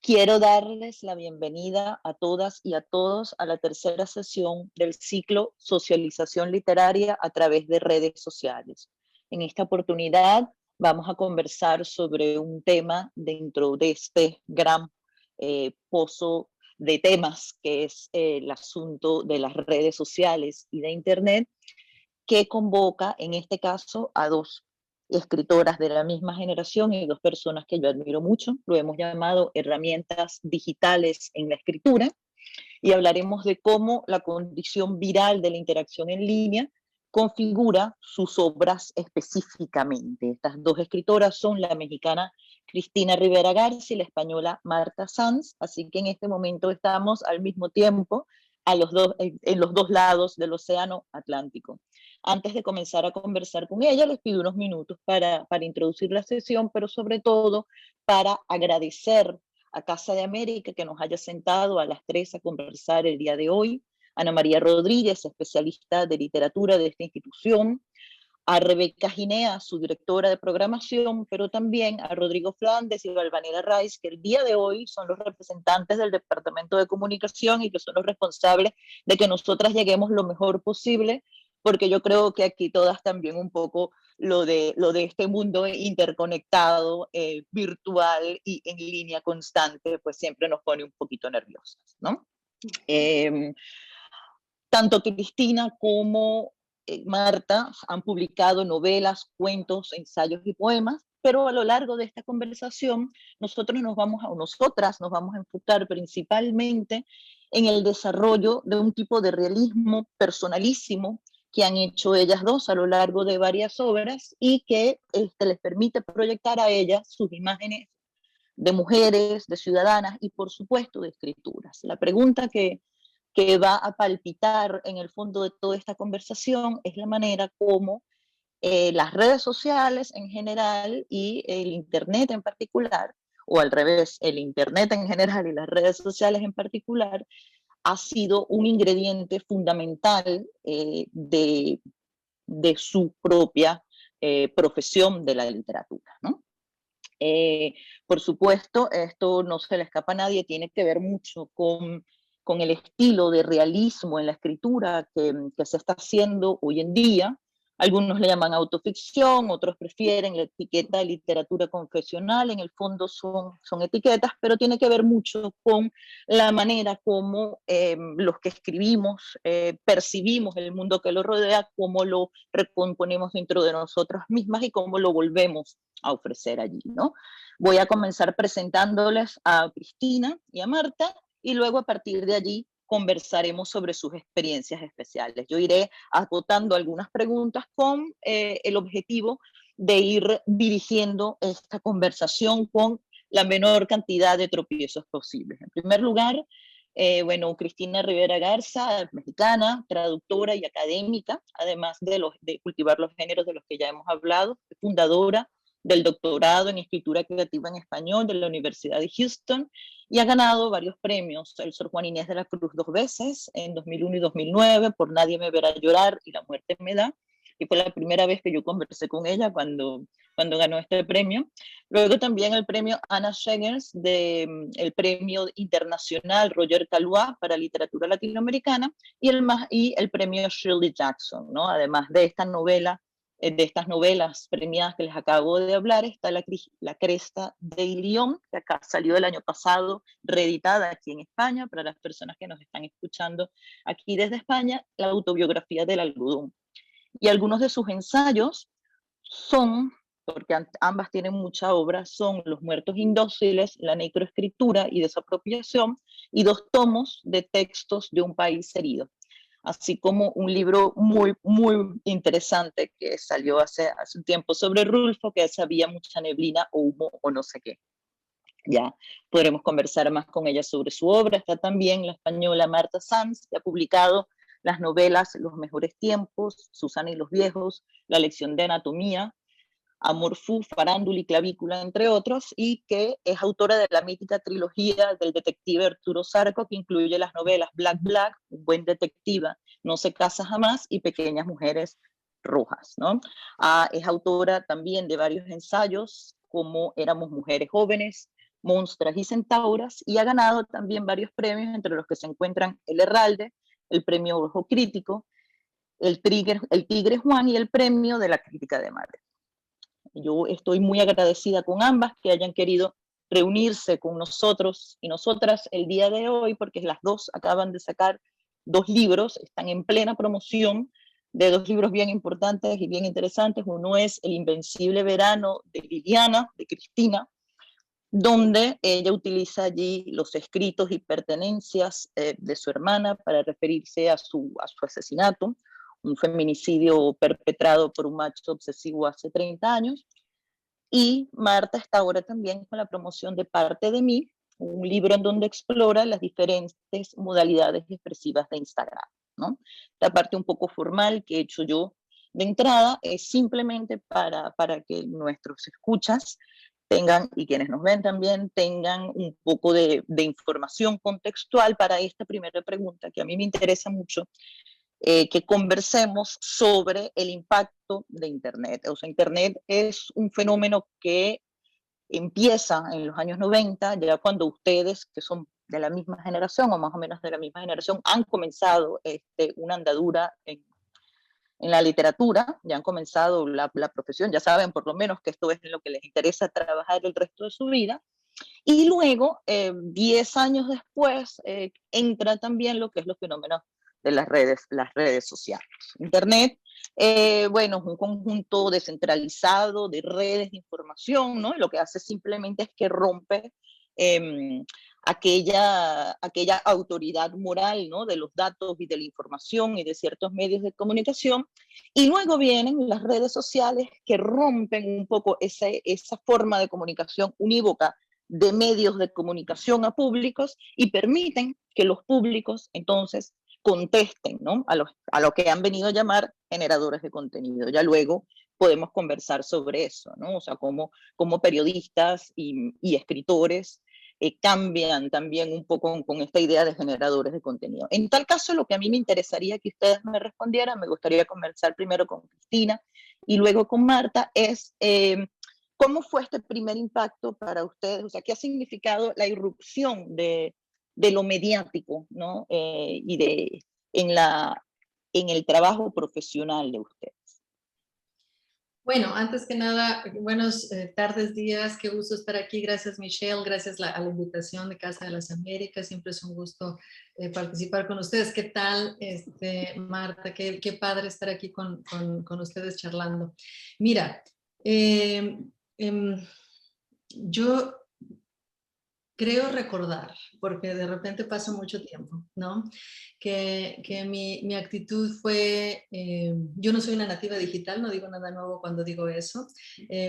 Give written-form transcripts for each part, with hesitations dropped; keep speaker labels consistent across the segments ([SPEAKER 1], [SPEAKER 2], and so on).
[SPEAKER 1] Quiero darles la bienvenida a todas y a todos a la tercera sesión del ciclo Socialización Literaria a través de redes sociales. En esta oportunidad vamos a conversar sobre un tema dentro de este gran pozo de temas que es el asunto de las redes sociales y de Internet, que convoca en este caso a dos escritoras de la misma generación y dos personas que yo admiro mucho. Lo hemos llamado herramientas digitales en la escritura y hablaremos de cómo la condición viral de la interacción en línea configura sus obras específicamente. Estas dos escritoras son la mexicana Cristina Rivera Garza y la española Marta Sanz, así que en este momento estamos al mismo tiempo en los dos lados del océano Atlántico. Antes de comenzar a conversar con ella, les pido unos minutos para introducir la sesión, pero sobre todo para agradecer a Casa de América que nos haya sentado a las 3 a conversar el día de hoy, Ana María Rodríguez, especialista de literatura de esta institución, a Rebeca Ginea, su directora de programación, pero también a Rodrigo Flandes y Valvanera Rice, que el día de hoy son los representantes del Departamento de Comunicación y que son los responsables de que nosotras lleguemos lo mejor posible, porque yo creo que aquí todas también un poco lo de este mundo interconectado, virtual y en línea constante, pues siempre nos pone un poquito nerviosas, ¿no? Tanto Cristina como Marta han publicado novelas, cuentos, ensayos y poemas, pero a lo largo de esta conversación nosotras nos vamos a enfocar principalmente en el desarrollo de un tipo de realismo personalísimo que han hecho ellas dos a lo largo de varias obras y que les permite proyectar a ellas sus imágenes de mujeres, de ciudadanas y por supuesto de escrituras. La pregunta que va a palpitar en el fondo de toda esta conversación es la manera como las redes sociales en general y el Internet en particular, o al revés, el Internet en general y las redes sociales en particular, ha sido un ingrediente fundamental de su propia profesión de la literatura, ¿no? Eh, por supuesto, esto no se le escapa a nadie, tiene que ver mucho con el estilo de realismo en la escritura que se está haciendo hoy en día. Algunos le llaman autoficción, otros prefieren la etiqueta de literatura confesional, en el fondo son etiquetas, pero tiene que ver mucho con la manera como los que escribimos percibimos el mundo que lo rodea, cómo lo recomponemos dentro de nosotras mismas y cómo lo volvemos a ofrecer allí, ¿no? Voy a comenzar presentándoles a Cristina y a Marta y luego a partir de allí conversaremos sobre sus experiencias especiales. Yo iré agotando algunas preguntas con el objetivo de ir dirigiendo esta conversación con la menor cantidad de tropiezos posibles. En primer lugar, bueno, Cristina Rivera Garza, mexicana, traductora y académica, además de cultivar los géneros de los que ya hemos hablado, fundadora del doctorado en escritura creativa en español de la Universidad de Houston y ha ganado varios premios, el Sor Juan Inés de la Cruz 2 veces, en 2001 y 2009, por Nadie me verá llorar y La muerte me da, y fue la primera vez que yo conversé con ella cuando ganó este premio. Luego también el premio Anna Schengers, el premio internacional Roger Caillois para literatura latinoamericana y el premio Shirley Jackson, ¿no? Además de esta novela de estas novelas premiadas que les acabo de hablar, está La Cresta de Ilión, que acá salió el año pasado, reeditada aquí en España, para las personas que nos están escuchando aquí desde España, la autobiografía del algodón. Y algunos de sus ensayos son, porque ambas tienen mucha obra, son Los muertos indóciles, La necroescritura y desapropiación, y 2 tomos de textos de un país herido, así como un libro muy, muy interesante que salió hace un tiempo sobre Rulfo, que es Había mucha neblina o humo o no sé qué. Ya podremos conversar más con ella sobre su obra. Está también la española Marta Sanz, que ha publicado las novelas Los mejores tiempos, Susana y los viejos, La lección de anatomía, Amor Fu, Farándula y Clavícula, entre otros, y que es autora de la mítica trilogía del detective Arturo Sarco, que incluye las novelas Black Black, Un buen detective, No se casa jamás, y Pequeñas mujeres rojas, ¿no? Es autora también de varios ensayos, como Éramos mujeres jóvenes, Monstras y Centauras, y ha ganado también varios premios, entre los que se encuentran el Herralde, el Premio Ojo Crítico, el Tigre Juan y el Premio de la Crítica de Madrid. Yo estoy muy agradecida con ambas que hayan querido reunirse con nosotros y nosotras el día de hoy, porque las dos acaban de sacar 2 libros, están en plena promoción de 2 libros bien importantes y bien interesantes. Uno es El Invencible Verano de Liliana, de Cristina, donde ella utiliza allí los escritos y pertenencias de su hermana para referirse a su asesinato, un feminicidio perpetrado por un macho obsesivo hace 30 años. Y Marta está ahora también con la promoción de Parte de mí, un libro en donde explora las diferentes modalidades expresivas de Instagram, ¿no? La parte un poco formal que he hecho yo de entrada es simplemente para que nuestros escuchas tengan, y quienes nos ven también, tengan un poco de información contextual para esta primera pregunta, que a mí me interesa mucho, que conversemos sobre el impacto de Internet. O sea, Internet es un fenómeno que empieza en los años 90, ya cuando ustedes, que son de la misma generación o más o menos de la misma generación, han comenzado una andadura en la literatura, ya han comenzado la profesión, ya saben por lo menos que esto es en lo que les interesa trabajar el resto de su vida. Y luego, 10 años después, entra también lo que es los fenómenos de las redes sociales. Internet, bueno, es un conjunto descentralizado de redes de información, ¿no? Lo que hace simplemente es que rompe aquella autoridad moral, ¿no? De los datos y de la información y de ciertos medios de comunicación. Y luego vienen las redes sociales que rompen un poco esa forma de comunicación unívoca de medios de comunicación a públicos y permiten que los públicos entonces contesten, ¿no? a lo que han venido a llamar generadores de contenido. Ya luego podemos conversar sobre eso, ¿no? O sea, cómo periodistas y escritores cambian también un poco con esta idea de generadores de contenido. En tal caso, lo que a mí me interesaría que ustedes me respondieran, me gustaría conversar primero con Cristina y luego con Marta, es ¿cómo fue este primer impacto para ustedes? O sea, ¿qué ha significado la irrupción de lo mediático, ¿no? En, en el trabajo profesional de ustedes.
[SPEAKER 2] Bueno, antes que nada, buenas tardes, días, qué gusto estar aquí. Gracias, Michelle, gracias a la invitación de Casa de las Américas. Siempre es un gusto participar con ustedes. ¿Qué tal, Marta? Qué padre estar aquí con ustedes charlando. Mira, yo creo recordar, porque de repente pasa mucho tiempo, ¿no? Que mi actitud fue, yo no soy una nativa digital, no digo nada nuevo cuando digo eso.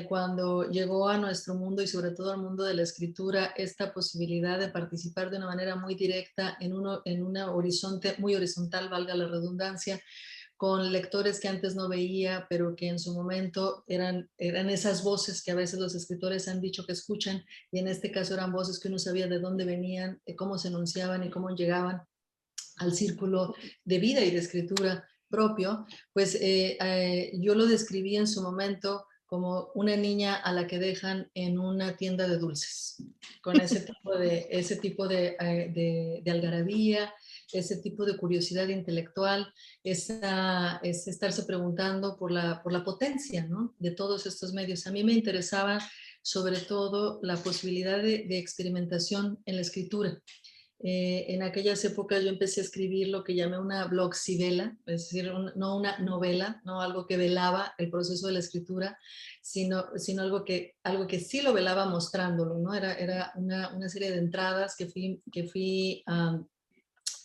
[SPEAKER 2] Cuando llegó a nuestro mundo y sobre todo al mundo de la escritura, esta posibilidad de participar de una manera muy directa en un horizonte muy horizontal, valga la redundancia, con lectores que antes no veía, pero que en su momento eran esas voces que a veces los escritores han dicho que escuchan, y en este caso eran voces que uno sabía de dónde venían, cómo se enunciaban y cómo llegaban al círculo de vida y de escritura propio. Pues yo lo describí en su momento como una niña a la que dejan en una tienda de dulces, con ese tipo de algarabía, ese tipo de curiosidad intelectual, es estarse preguntando por la potencia, ¿no?, de todos estos medios. A mí me interesaba sobre todo la posibilidad de experimentación en la escritura. En aquellas épocas yo empecé a escribir lo que llamé una blogsivela, es decir, no una novela, no algo que velaba el proceso de la escritura, sino algo que sí lo velaba mostrándolo, ¿no? Era una serie de entradas que fui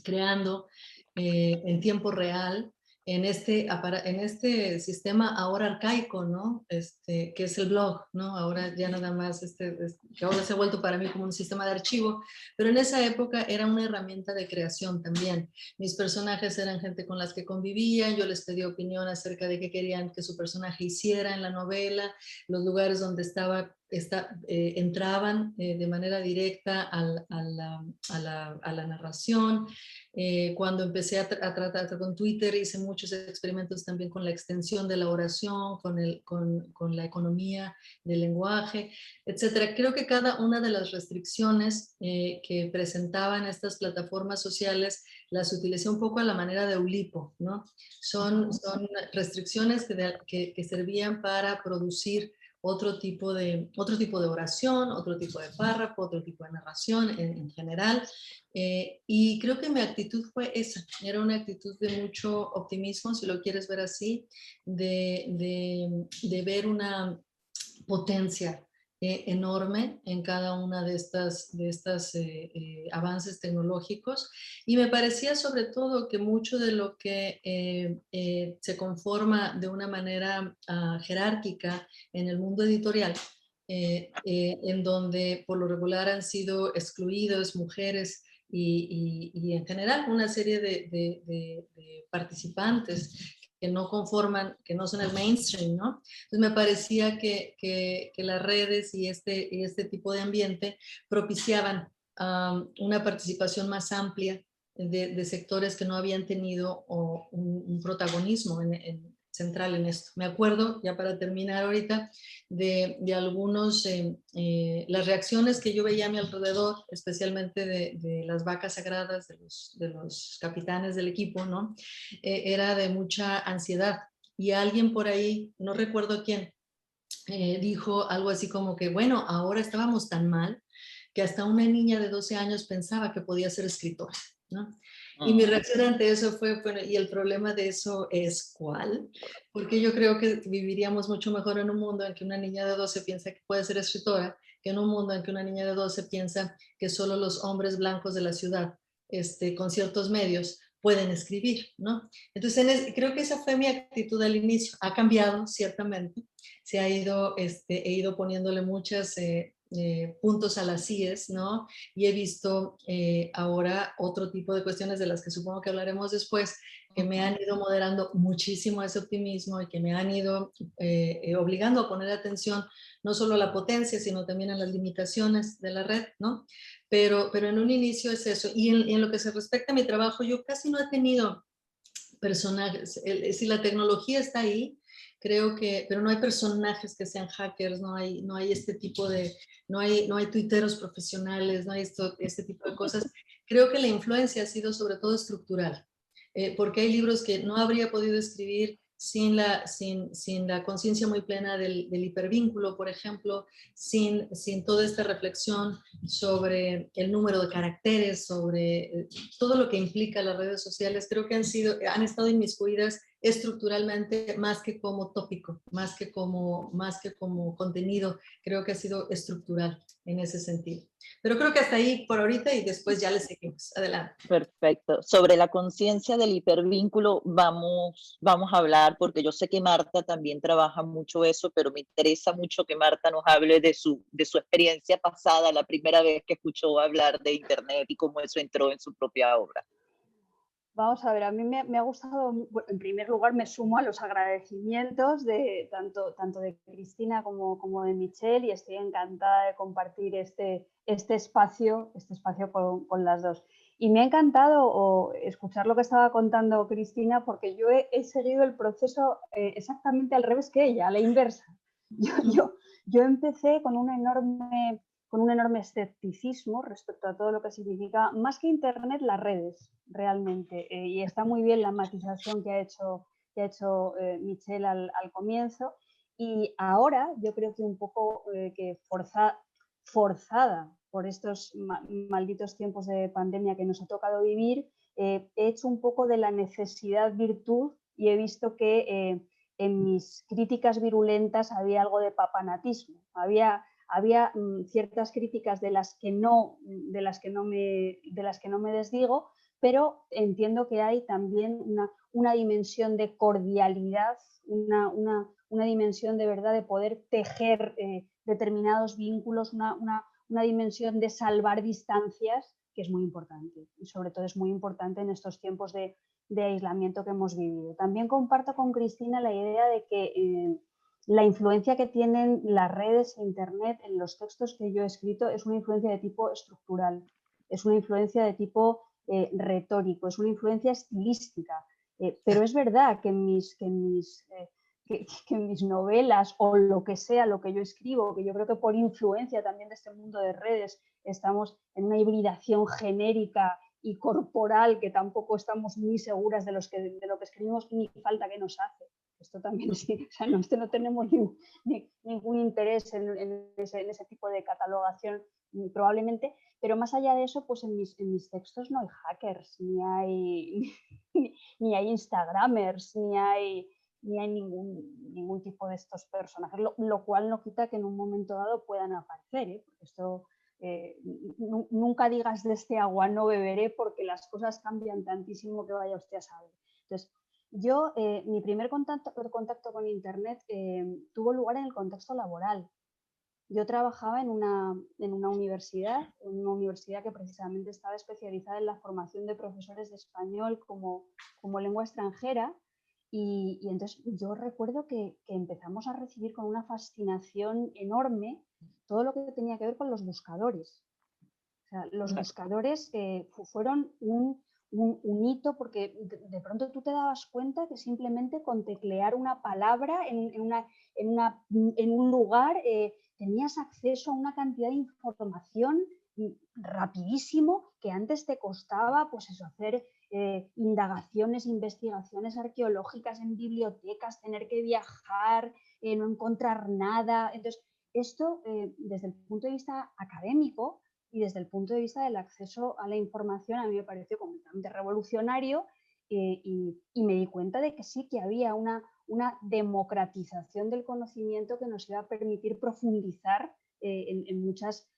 [SPEAKER 2] creando en tiempo real en este sistema ahora arcaico, ¿no? Que es el blog, ¿no? Ahora ya nada más, que ahora se ha vuelto para mí como un sistema de archivo, pero en esa época era una herramienta de creación también. Mis personajes eran gente con las que convivía, yo les pedía opinión acerca de qué querían que su personaje hiciera en la novela, los lugares donde estaba entraban de manera directa a la narración. Cuando empecé a tratar con Twitter, hice muchos experimentos también con la extensión de la oración, con la economía del lenguaje, etcétera. Creo que cada una de las restricciones que presentaban estas plataformas sociales las utilicé un poco a la manera de Oulipo, ¿no? Son restricciones que servían para producir otro tipo de oración, otro tipo de párrafo, otro tipo de narración en general. Y creo que mi actitud fue esa, era una actitud de mucho optimismo, si lo quieres ver así, de ver una potencia enorme en cada una de estas avances tecnológicos, y me parecía sobre todo que mucho de lo que se conforma de una manera jerárquica en el mundo editorial, en donde por lo regular han sido excluidos mujeres y en general una serie de participantes que no conforman, que no son el mainstream, ¿no? Entonces me parecía que las redes y este tipo de ambiente propiciaban una participación más amplia de sectores que no habían tenido un protagonismo central en esto. Me acuerdo, ya para terminar ahorita, de algunos, las reacciones que yo veía a mi alrededor, especialmente de las vacas sagradas, de los capitanes del equipo, ¿no? Era de mucha ansiedad. Y alguien por ahí, no recuerdo quién, dijo algo así como que, bueno, ahora estábamos tan mal que hasta una niña de 12 años pensaba que podía ser escritora, ¿no? Y mi reacción ante eso fue, bueno, ¿y el problema de eso es cuál? Porque yo creo que viviríamos mucho mejor en un mundo en que una niña de 12 piensa que puede ser escritora, que en un mundo en que una niña de 12 piensa que solo los hombres blancos de la ciudad, con ciertos medios, pueden escribir, ¿no? Entonces, creo que esa fue mi actitud al inicio. Ha cambiado, ciertamente. Se ha ido, he ido poniéndole muchos puntos a las IES, ¿no? Y he visto ahora otro tipo de cuestiones de las que supongo que hablaremos después, que me han ido moderando muchísimo ese optimismo y que me han ido obligando a poner atención no solo a la potencia, sino también a las limitaciones de la red, ¿no? Pero en un inicio es eso. Y en lo que se respecta a mi trabajo, yo casi no he tenido personajes. Si la tecnología está ahí, creo que, pero no hay personajes que sean hackers, no hay este tipo de, no hay tuiteros profesionales, no hay este tipo de cosas. Creo que la influencia ha sido sobre todo estructural, porque hay libros que no habría podido escribir sin la conciencia muy plena del hipervínculo, por ejemplo, sin toda esta reflexión sobre el número de caracteres, sobre todo lo que implica las redes sociales. Creo que han estado inmiscuidas estructuralmente más que como tópico, más que como contenido. Creo que ha sido estructural en ese sentido. Pero creo que hasta ahí por ahorita y después ya le seguimos. Adelante.
[SPEAKER 1] Perfecto. Sobre la conciencia del hipervínculo vamos a hablar, porque yo sé que Marta también trabaja mucho eso, pero me interesa mucho que Marta nos hable de su experiencia pasada, la primera vez que escuchó hablar de Internet y cómo eso entró en su propia obra.
[SPEAKER 3] Vamos a ver, a mí me ha gustado, en primer lugar me sumo a los agradecimientos de tanto de Cristina como de Michelle, y estoy encantada de compartir este espacio con las dos. Y me ha encantado escuchar lo que estaba contando Cristina, porque yo he seguido el proceso exactamente al revés que ella, a la inversa. Yo empecé con un enorme escepticismo respecto a todo lo que significa, más que Internet, las redes, realmente. Y está muy bien la matización que ha hecho Michelle al comienzo. Y ahora yo creo que un poco que forzada por estos malditos tiempos de pandemia que nos ha tocado vivir, he hecho un poco de la necesidad virtud, y he visto que en mis críticas virulentas había algo de papanatismo, había ciertas críticas de las que no me desdigo, pero entiendo que hay también una dimensión de cordialidad, una dimensión de verdad de poder tejer determinados vínculos, una dimensión de salvar distancias, que es muy importante, y sobre todo es muy importante en estos tiempos de aislamiento que hemos vivido. También comparto con Cristina la idea de que la influencia que tienen las redes e Internet en los textos que yo he escrito es una influencia de tipo estructural, es una influencia de tipo retórico, es una influencia estilística. Pero es verdad que en mis novelas o lo que sea, lo que yo escribo, que yo creo que por influencia también de este mundo de redes estamos en una hibridación genérica y corporal que tampoco estamos muy seguras de lo que escribimos ni falta que nos hace. Esto también sí, o sea, no tenemos ningún interés en ese tipo de catalogación probablemente, pero más allá de eso, pues en mis textos no hay hackers, ni hay instagramers, ni hay ningún tipo de estos personajes, lo cual no quita que en un momento dado puedan aparecer, ¿eh? Porque esto, nunca digas de este agua no beberé porque las cosas cambian tantísimo que vaya usted a saber. Entonces, yo, mi primer contacto con Internet tuvo lugar en el contexto laboral. Yo trabajaba en una universidad que precisamente estaba especializada en la formación de profesores de español como lengua extranjera y entonces yo recuerdo que empezamos a recibir con una fascinación enorme todo lo que tenía que ver con los buscadores. O sea, los buscadores fueron un hito porque de pronto tú te dabas cuenta que simplemente con teclear una palabra en un lugar tenías acceso a una cantidad de información rapidísimo que antes te costaba pues eso, hacer indagaciones, investigaciones arqueológicas en bibliotecas, tener que viajar, no encontrar nada. Entonces, esto desde el punto de vista académico y desde el punto de vista del acceso a la información a mí me pareció completamente revolucionario y me di cuenta de que sí que había una democratización del conocimiento que nos iba a permitir profundizar en muchas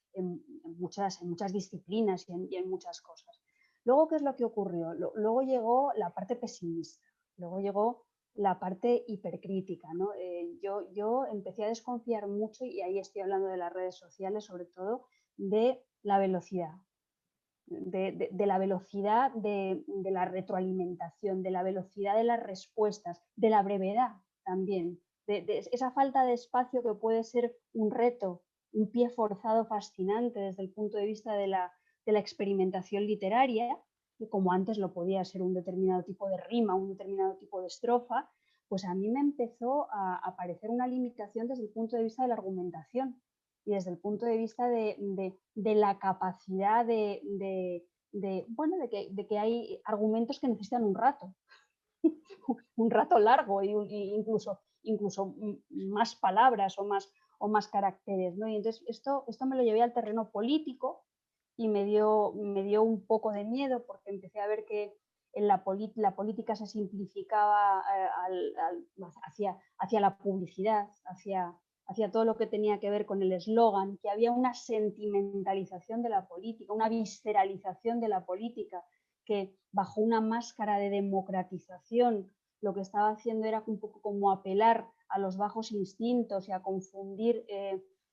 [SPEAKER 3] disciplinas y en muchas cosas. Luego, ¿qué es lo que ocurrió? Luego llegó la parte pesimista, luego llegó la parte hipercrítica, ¿no? Yo empecé a desconfiar mucho, y ahí estoy hablando de las redes sociales sobre todo, de la velocidad, de la velocidad de la retroalimentación, de la velocidad de las respuestas, de la brevedad también, de esa falta de espacio que puede ser un reto, un pie forzado fascinante desde el punto de vista de la experimentación literaria, que como antes lo podía ser un determinado tipo de rima, un determinado tipo de estrofa, pues a mí me empezó a aparecer una limitación desde el punto de vista de la argumentación y desde el punto de vista de la capacidad de que hay argumentos que necesitan un rato, un rato largo y incluso más palabras o más caracteres, ¿no? Y entonces esto me lo llevé al terreno político y me dio un poco de miedo porque empecé a ver que en la política se simplificaba hacia la publicidad, hacia todo lo que tenía que ver con el eslogan, que había una sentimentalización de la política, una visceralización de la política, que bajo una máscara de democratización lo que estaba haciendo era un poco como apelar a los bajos instintos y a confundir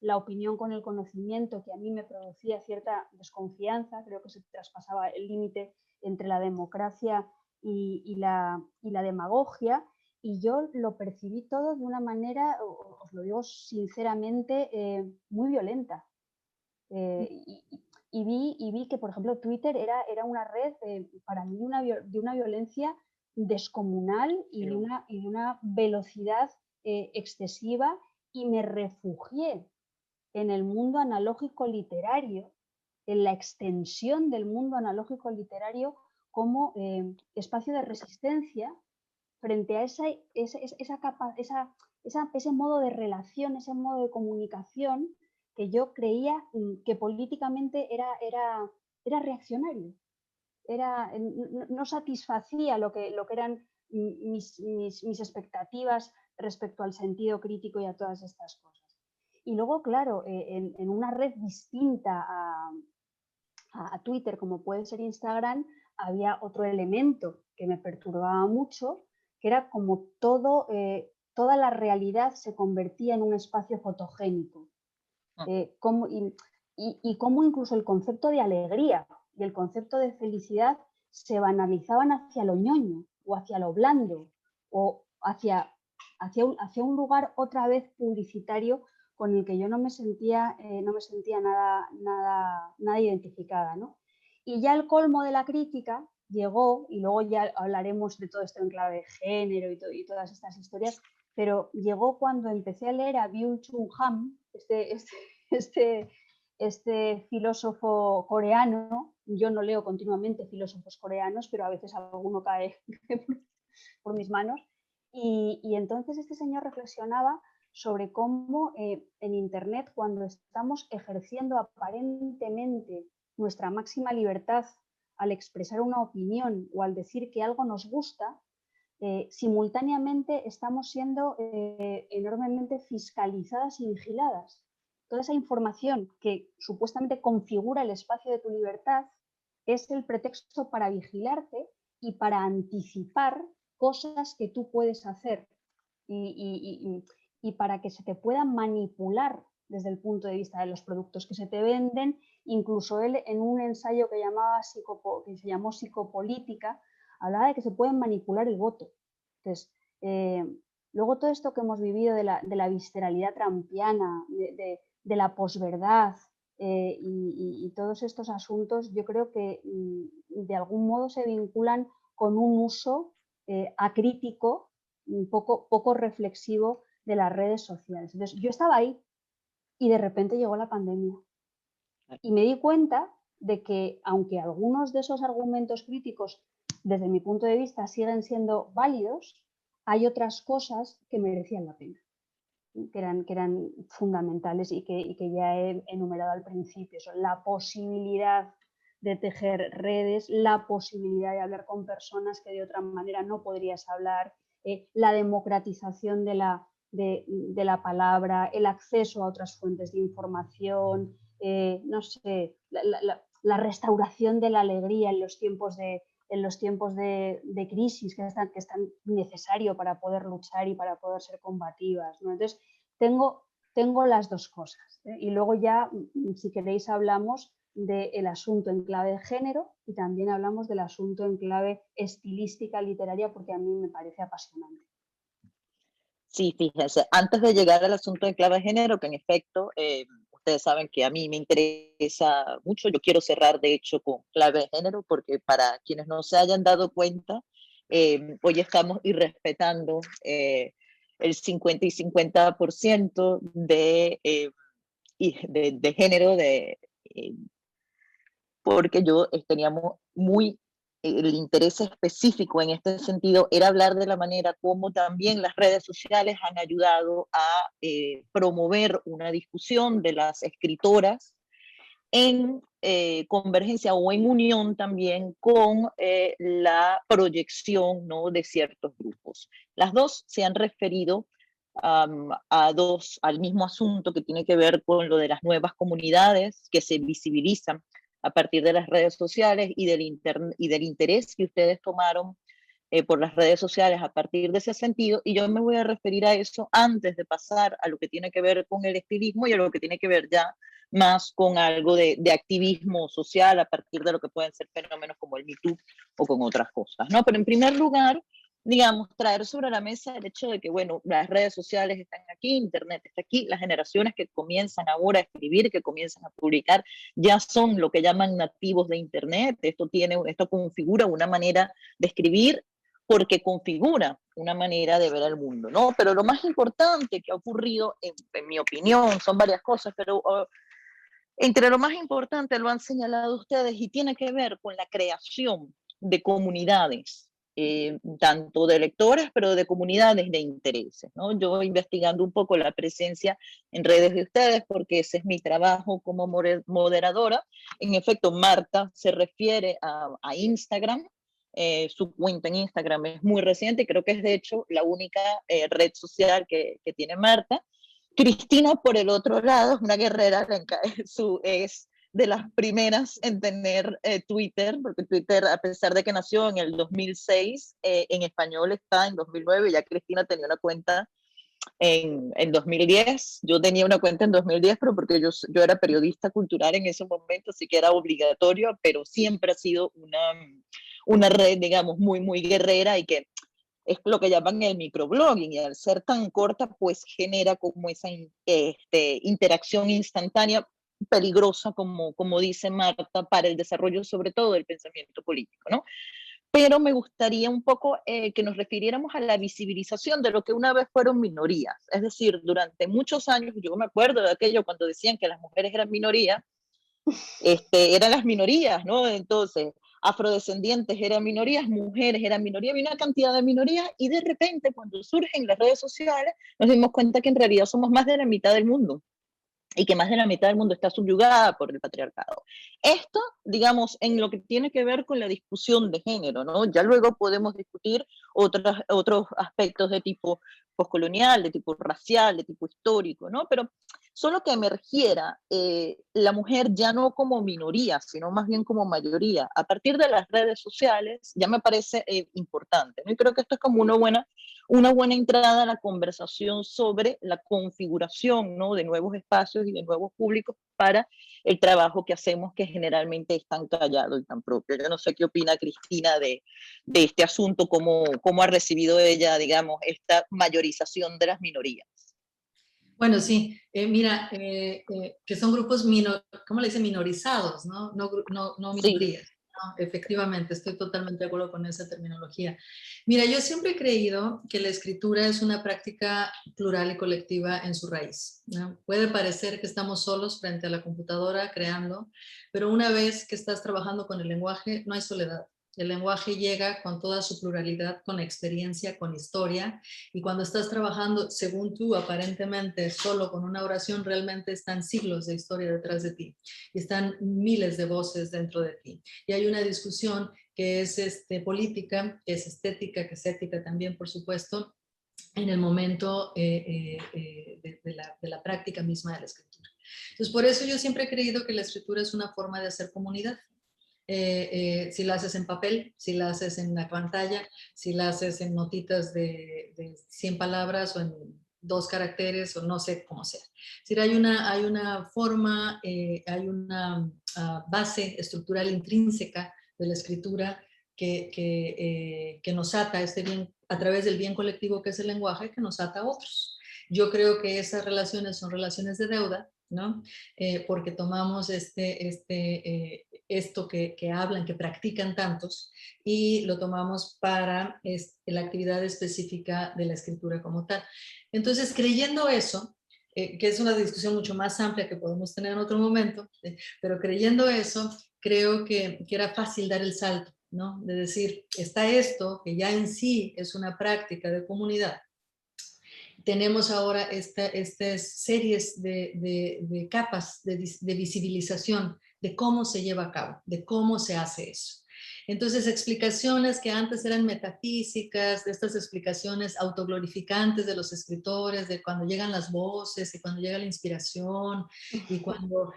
[SPEAKER 3] la opinión con el conocimiento, que a mí me producía cierta desconfianza. Creo que se traspasaba el límite entre la democracia y la demagogia, y yo lo percibí todo de una manera, os lo digo sinceramente, muy violenta. Y vi que, por ejemplo, Twitter era una red para mí de una violencia descomunal y de una velocidad excesiva, y me refugié en el mundo analógico literario, en la extensión del mundo analógico literario como espacio de resistencia frente a ese modo de relación, ese modo de comunicación que yo creía que políticamente era reaccionario, no satisfacía lo que eran mis expectativas respecto al sentido crítico y a todas estas cosas. Y luego, claro, en una red distinta a Twitter, como puede ser Instagram, había otro elemento que me perturbaba mucho, que era como toda la realidad se convertía en un espacio fotogénico. Y cómo incluso el concepto de alegría y el concepto de felicidad se banalizaban hacia lo ñoño o hacia lo blando o hacia hacia un lugar otra vez publicitario con el que yo no me sentía nada identificada, ¿no? Y ya el colmo de la crítica llegó, y luego ya hablaremos de todo esto en clave de género y todas estas historias, pero llegó cuando empecé a leer a Byung-Chul Han, este filósofo coreano. Yo no leo continuamente filósofos coreanos, pero a veces alguno cae por mis manos. Y entonces este señor reflexionaba sobre cómo en Internet, cuando estamos ejerciendo aparentemente nuestra máxima libertad al expresar una opinión o al decir que algo nos gusta, simultáneamente estamos siendo enormemente fiscalizadas y vigiladas. Toda esa información que supuestamente configura el espacio de tu libertad es el pretexto para vigilarte y para anticipar cosas que tú puedes hacer y para que se te pueda manipular desde el punto de vista de los productos que se te venden. Incluso él, en un ensayo que se llamó Psicopolítica, hablaba de que se puede manipular el voto. Entonces, luego todo esto que hemos vivido de la visceralidad trumpiana, de la posverdad y todos estos asuntos, yo creo que de algún modo se vinculan con un uso acrítico, poco reflexivo de las redes sociales. Entonces, yo estaba ahí y de repente llegó la pandemia. Y me di cuenta de que, aunque algunos de esos argumentos críticos, desde mi punto de vista, siguen siendo válidos, hay otras cosas que merecían la pena, que eran fundamentales y que ya he enumerado al principio. Son la posibilidad de tejer redes, la posibilidad de hablar con personas que de otra manera no podrías hablar, la democratización de la palabra, el acceso a otras fuentes de información, no sé, la restauración de la alegría en los tiempos de crisis que es tan necesario para poder luchar y para poder ser combativas, ¿no? Entonces, tengo las dos cosas, ¿eh? Y luego ya, si queréis, hablamos del asunto en clave de género y también hablamos del asunto en clave estilística literaria, porque a mí me parece apasionante.
[SPEAKER 1] Sí, fíjense, antes de llegar al asunto en clave de género, que en efecto, ustedes saben que a mí me interesa mucho, yo quiero cerrar de hecho con clave de género, porque para quienes no se hayan dado cuenta, hoy estamos irrespetando el 50 y 50% de género, porque yo teníamos muy el interés específico en este sentido era hablar de la manera como también las redes sociales han ayudado a promover una discusión de las escritoras en convergencia o en unión también con la proyección, ¿no?, de ciertos grupos. Las dos se han referido al mismo asunto que tiene que ver con lo de las nuevas comunidades que se visibilizan a partir de las redes sociales y del interés que ustedes tomaron por las redes sociales a partir de ese sentido, y yo me voy a referir a eso antes de pasar a lo que tiene que ver con el estilismo y a lo que tiene que ver ya más con algo de activismo social a partir de lo que pueden ser fenómenos como el Me Too o con otras cosas, ¿no? Pero en primer lugar, digamos, traer sobre la mesa el hecho de que, bueno, las redes sociales están aquí, Internet está aquí, las generaciones que comienzan ahora a escribir, que comienzan a publicar, ya son lo que llaman nativos de Internet. Esto configura una manera de escribir porque configura una manera de ver el mundo, ¿no? Pero lo más importante que ha ocurrido, en mi opinión, son varias cosas, pero entre lo más importante lo han señalado ustedes y tiene que ver con la creación de comunidades, tanto de lectoras, pero de comunidades de intereses, ¿no? Yo investigando un poco la presencia en redes de ustedes, porque ese es mi trabajo como moderadora, en efecto, Marta se refiere a Instagram. Su cuenta en Instagram es muy reciente, creo que es de hecho la única red social que tiene Marta. Cristina, por el otro lado, es una guerrera, es de las primeras en tener Twitter, porque Twitter, a pesar de que nació en el 2006, en español está en 2009, ya Cristina tenía una cuenta en 2010, yo tenía una cuenta en 2010, pero porque yo era periodista cultural en ese momento, así que era obligatorio, pero siempre ha sido una red, digamos, muy, muy guerrera y que es lo que llaman el microblogging, y al ser tan corta, pues genera como esa interacción instantánea peligrosa, como dice Marta, para el desarrollo sobre todo del pensamiento político, ¿no? Pero me gustaría un poco que nos refiriéramos a la visibilización de lo que una vez fueron minorías. Es decir, durante muchos años, yo me acuerdo de aquello cuando decían que las mujeres eran minorías, eran las minorías, ¿no? Entonces, afrodescendientes eran minorías, mujeres eran minorías, había una cantidad de minorías, y de repente cuando surgen las redes sociales nos dimos cuenta que en realidad somos más de la mitad del mundo, y que más de la mitad del mundo está subyugada por el patriarcado. Esto, digamos, en lo que tiene que ver con la discusión de género, ¿no? Ya luego podemos discutir otros aspectos de tipo postcolonial, de tipo racial, de tipo histórico, ¿no? Pero solo que emergiera la mujer ya no como minoría, sino más bien como mayoría, a partir de las redes sociales, ya me parece importante, ¿no? Y creo que esto es como una buena entrada a la conversación sobre la configuración, ¿no?, de nuevos espacios y de nuevos públicos para el trabajo que hacemos, que generalmente es tan callado y tan propio. Yo no sé qué opina Cristina de este asunto, cómo ha recibido ella, digamos, esta mayorización de las minorías.
[SPEAKER 2] Bueno, sí, mira, que son grupos, ¿cómo le dicen? Minorizados, ¿no? No
[SPEAKER 1] Sí.
[SPEAKER 2] minorías. No, efectivamente, estoy totalmente de acuerdo con esa terminología. Mira, yo siempre he creído que la escritura es una práctica plural y colectiva en su raíz, ¿no? Puede parecer que estamos solos frente a la computadora creando, pero una vez que estás trabajando con el lenguaje, no hay soledad. El lenguaje llega con toda su pluralidad, con experiencia, con historia, y cuando estás trabajando, según tú, aparentemente solo con una oración, realmente están siglos de historia detrás de ti, y están miles de voces dentro de ti. Y hay una discusión que es política, que es estética, que es ética también, por supuesto, en el momento de la práctica misma de la escritura. Entonces, por eso yo siempre he creído que la escritura es una forma de hacer comunidad. Si la haces en papel, si la haces en la pantalla, si la haces en notitas de 100 palabras o en 2 caracteres o no sé cómo sea. Es decir, hay una forma, hay una base estructural intrínseca de la escritura que nos ata a través del bien colectivo que es el lenguaje, que nos ata a otros. Yo creo que esas relaciones son relaciones de deuda, ¿no? Porque tomamos esto que hablan, que practican tantos, y lo tomamos para la actividad específica de la escritura como tal. Entonces, creyendo eso, que es una discusión mucho más amplia que podemos tener en otro momento, pero creyendo eso, creo que era fácil dar el salto, ¿no? De decir, está esto, que ya en sí es una práctica de comunidad. Tenemos ahora estas series de capas de visibilización de cómo se lleva a cabo, de cómo se hace eso. Entonces, explicaciones que antes eran metafísicas, de estas explicaciones autoglorificantes de los escritores, de cuando llegan las voces y cuando llega la inspiración y cuando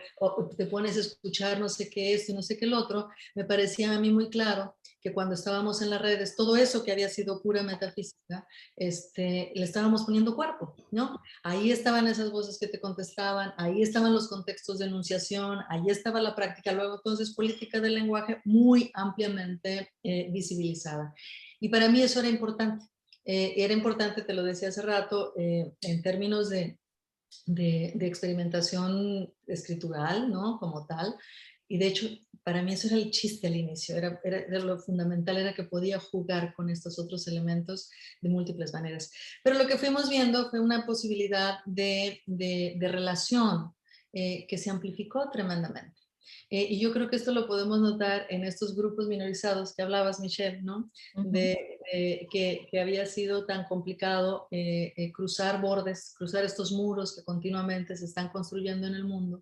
[SPEAKER 2] te pones a escuchar no sé qué esto y no sé qué el otro, me parecía a mí muy claro que cuando estábamos en las redes, todo eso que había sido pura metafísica, le estábamos poniendo cuerpo, ¿no? Ahí estaban esas voces que te contestaban, ahí estaban los contextos de enunciación, ahí estaba la práctica, luego entonces política del lenguaje muy ampliamente visibilizada. Y para mí eso era importante, te lo decía hace rato, en términos de experimentación escritural, ¿no? Como tal. Y de hecho, para mí eso era el chiste al inicio, era lo fundamental, era que podía jugar con estos otros elementos de múltiples maneras. Pero lo que fuimos viendo fue una posibilidad de relación que se amplificó tremendamente. Y yo creo que esto lo podemos notar en estos grupos minorizados que hablabas, Michelle, ¿no? Que había sido tan complicado cruzar bordes, cruzar estos muros que continuamente se están construyendo en el mundo,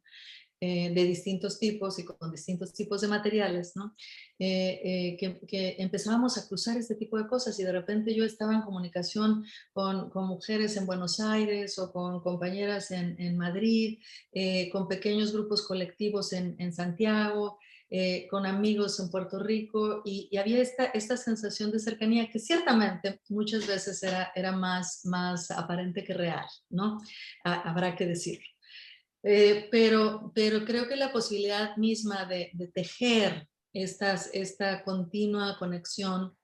[SPEAKER 2] de distintos tipos y con distintos tipos de materiales, ¿no? Que empezábamos a cruzar este tipo de cosas, y de repente yo estaba en comunicación con mujeres en Buenos Aires o con compañeras en Madrid, con pequeños grupos colectivos en Santiago, con amigos en Puerto Rico, y había esta sensación de cercanía que ciertamente muchas veces era más aparente que real, ¿no? Habrá que decirlo. Pero creo que la posibilidad misma de tejer esta continua conexión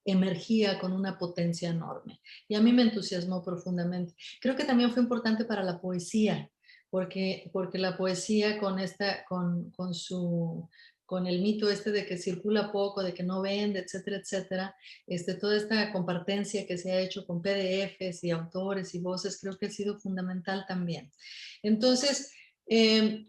[SPEAKER 2] emergía con una potencia enorme. Y a mí me entusiasmó profundamente. Creo que también fue importante para la poesía, porque la poesía con el mito este de que circula poco, de que no vende, etcétera, etcétera, toda esta compartencia que se ha hecho con PDFs y autores y voces, creo que ha sido fundamental también. Entonces, hay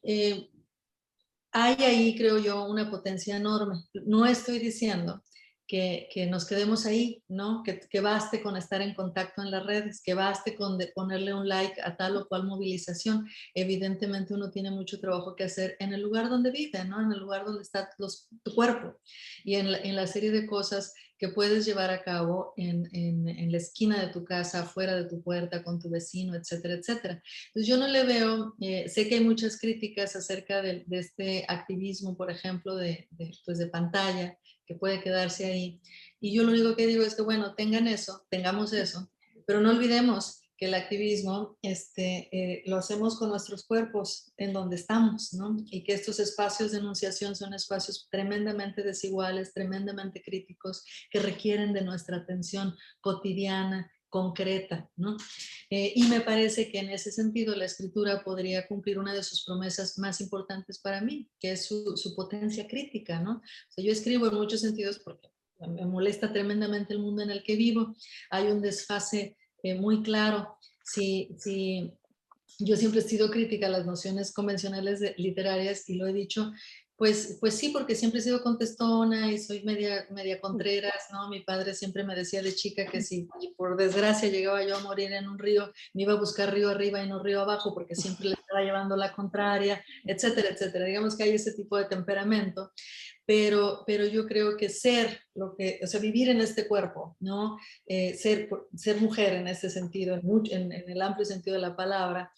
[SPEAKER 2] ahí, creo yo, una potencia enorme. No estoy diciendo que nos quedemos ahí, ¿no? Que baste con estar en contacto en las redes, que baste con ponerle un like a tal o cual movilización. Evidentemente uno tiene mucho trabajo que hacer en el lugar donde vive, ¿no? En el lugar donde está tu cuerpo y en la serie de cosas que puedes llevar a cabo en la esquina de tu casa, afuera de tu puerta, con tu vecino, etcétera, etcétera. Entonces yo no le veo, sé que hay muchas críticas acerca de este activismo, por ejemplo, pues de pantalla, que puede quedarse ahí. Y yo lo único que digo es que, bueno, tengamos eso, pero no olvidemos que el activismo lo hacemos con nuestros cuerpos en donde estamos, ¿no? Y que estos espacios de enunciación son espacios tremendamente desiguales, tremendamente críticos, que requieren de nuestra atención cotidiana, concreta, ¿no? Y me parece que en ese sentido la escritura podría cumplir una de sus promesas más importantes para mí, que es su potencia crítica, ¿no? O sea, yo escribo en muchos sentidos porque me molesta tremendamente el mundo en el que vivo, hay un desfase muy claro. Si yo siempre he sido crítica a las nociones convencionales literarias y lo he dicho, pues sí, porque siempre he sido contestona y soy media contreras, ¿no? Mi padre siempre me decía de chica que si por desgracia llegaba yo a morir en un río, me iba a buscar río arriba y no río abajo, porque siempre le estaba llevando la contraria, etcétera, etcétera. Digamos que hay ese tipo de temperamento. Pero yo creo que o sea, vivir en este cuerpo, ¿no? Ser mujer en ese sentido, en el amplio sentido de la palabra,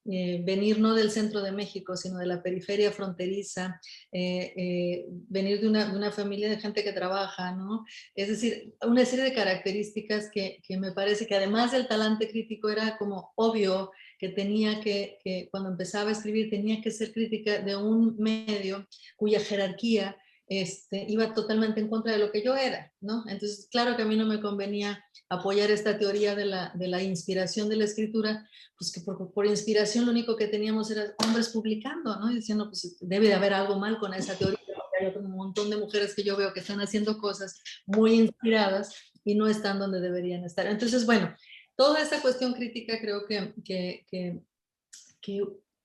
[SPEAKER 2] venir no del centro de México, sino de la periferia fronteriza, venir de una familia de gente que trabaja, ¿no? Es decir, una serie de características que me parece que además del talante crítico era como obvio que tenía que cuando empezaba a escribir tenía que ser crítica de un medio cuya jerarquía iba totalmente en contra de lo que yo era, ¿no? Entonces, claro que a mí no me convenía apoyar esta teoría de la inspiración de la escritura, pues que por inspiración lo único que teníamos era hombres publicando, ¿no? Y diciendo, pues debe de haber algo mal con esa teoría, porque hay un montón de mujeres que yo veo que están haciendo cosas muy inspiradas y no están donde deberían estar. Entonces, bueno, toda esta cuestión crítica creo que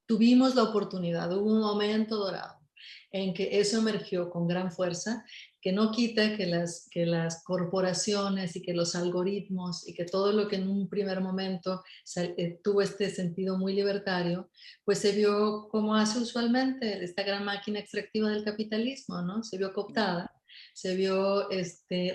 [SPEAKER 2] tuvimos la oportunidad, hubo un momento dorado en que eso emergió con gran fuerza, que no quita que las corporaciones y que los algoritmos y que todo lo que en un primer momento tuvo este sentido muy libertario, pues se vio como hace usualmente esta gran máquina extractiva del capitalismo, ¿no? Se vio cooptada, se vio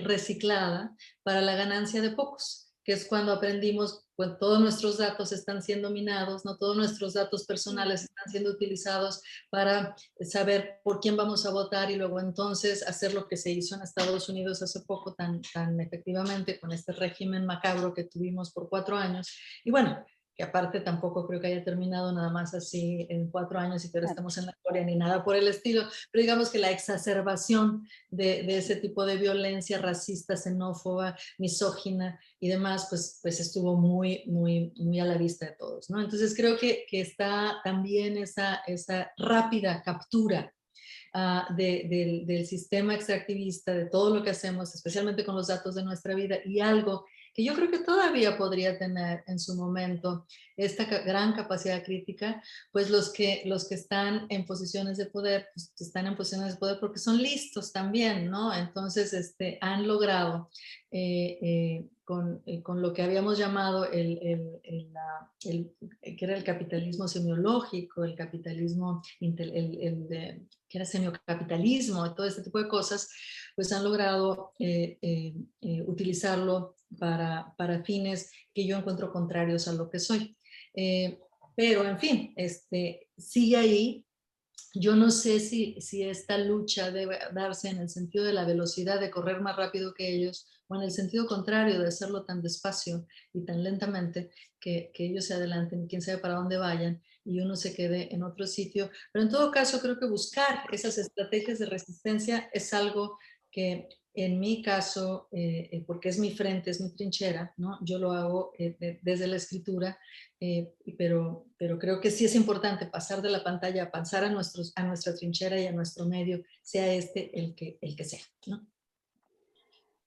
[SPEAKER 2] reciclada para la ganancia de pocos, que es cuando aprendimos, pues todos nuestros datos están siendo minados, no todos nuestros datos personales están siendo utilizados para saber por quién vamos a votar y luego entonces hacer lo que se hizo en Estados Unidos hace poco tan efectivamente con este régimen macabro que tuvimos por 4 años. Y bueno, que aparte tampoco creo que haya terminado nada más así en 4 años y que ahora estamos en la gloria ni nada por el estilo, pero digamos que la exacerbación de ese tipo de violencia racista, xenófoba, misógina y demás, pues estuvo muy a la vista de todos, ¿no? Entonces creo que está también esa rápida captura del sistema extractivista, de todo lo que hacemos, especialmente con los datos de nuestra vida, y algo que yo creo que todavía podría tener en su momento esta gran capacidad crítica, pues los que están en posiciones de poder, pues están en posiciones de poder porque son listos también, ¿no? Entonces han logrado con lo que habíamos llamado que era el capitalismo semiológico, el capitalismo, que era semiocapitalismo, todo este tipo de cosas, pues han logrado utilizarlo para fines que yo encuentro contrarios a lo que soy. Pero, en fin, sigue ahí. Yo no sé si esta lucha debe darse en el sentido de la velocidad, de correr más rápido que ellos, o en el sentido contrario, de hacerlo tan despacio y tan lentamente que ellos se adelanten y quién sabe para dónde vayan y uno se quede en otro sitio. Pero en todo caso, creo que buscar esas estrategias de resistencia es algo que En mi caso, porque es mi frente, es mi trinchera, ¿no? Yo lo hago desde la escritura, pero creo que sí es importante pasar de la pantalla a pasar a nuestra trinchera y a nuestro medio, sea este el que sea, ¿no?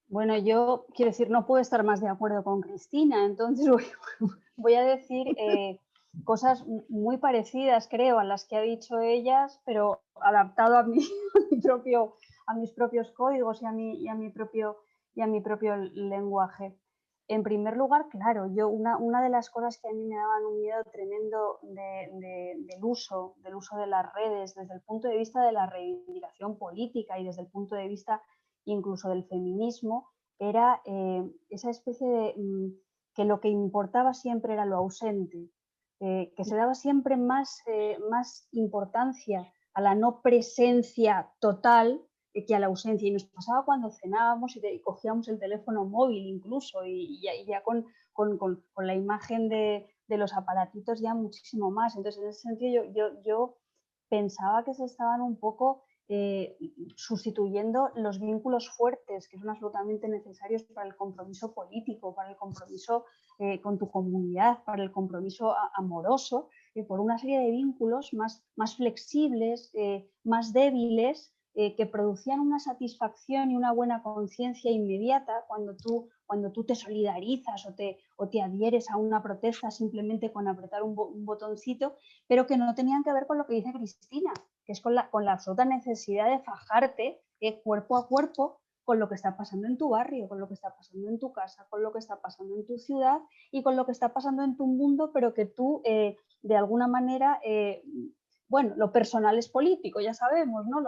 [SPEAKER 3] Bueno, yo quiero decir, no puedo estar más de acuerdo con Cristina, entonces voy a decir cosas muy parecidas, creo, a las que ha dicho ellas, pero adaptado a a mis propios códigos y a mi propio lenguaje. En primer lugar, claro, una de las cosas que a mí me daban un miedo tremendo del uso de las redes desde el punto de vista de la reivindicación política y desde el punto de vista incluso del feminismo, era esa especie de que lo que importaba siempre era lo ausente, que se daba siempre más importancia a la no presencia total que a la ausencia. Y nos pasaba cuando cenábamos y cogíamos el teléfono móvil incluso, y ya con la imagen de los aparatitos ya muchísimo más. Entonces, en ese sentido, yo pensaba que se estaban un poco sustituyendo los vínculos fuertes que son absolutamente necesarios para el compromiso político, para el compromiso con tu comunidad, para el compromiso amoroso, por una serie de vínculos más flexibles, más débiles, que producían una satisfacción y una buena conciencia inmediata cuando tú te solidarizas o te adhieres a una protesta simplemente con apretar un botoncito, pero que no tenían que ver con lo que dice Cristina, que es con la absoluta necesidad de fajarte cuerpo a cuerpo con lo que está pasando en tu barrio, con lo que está pasando en tu casa, con lo que está pasando en tu ciudad y con lo que está pasando en tu mundo, pero que tú de alguna manera, bueno, lo personal es político, ya sabemos, ¿no?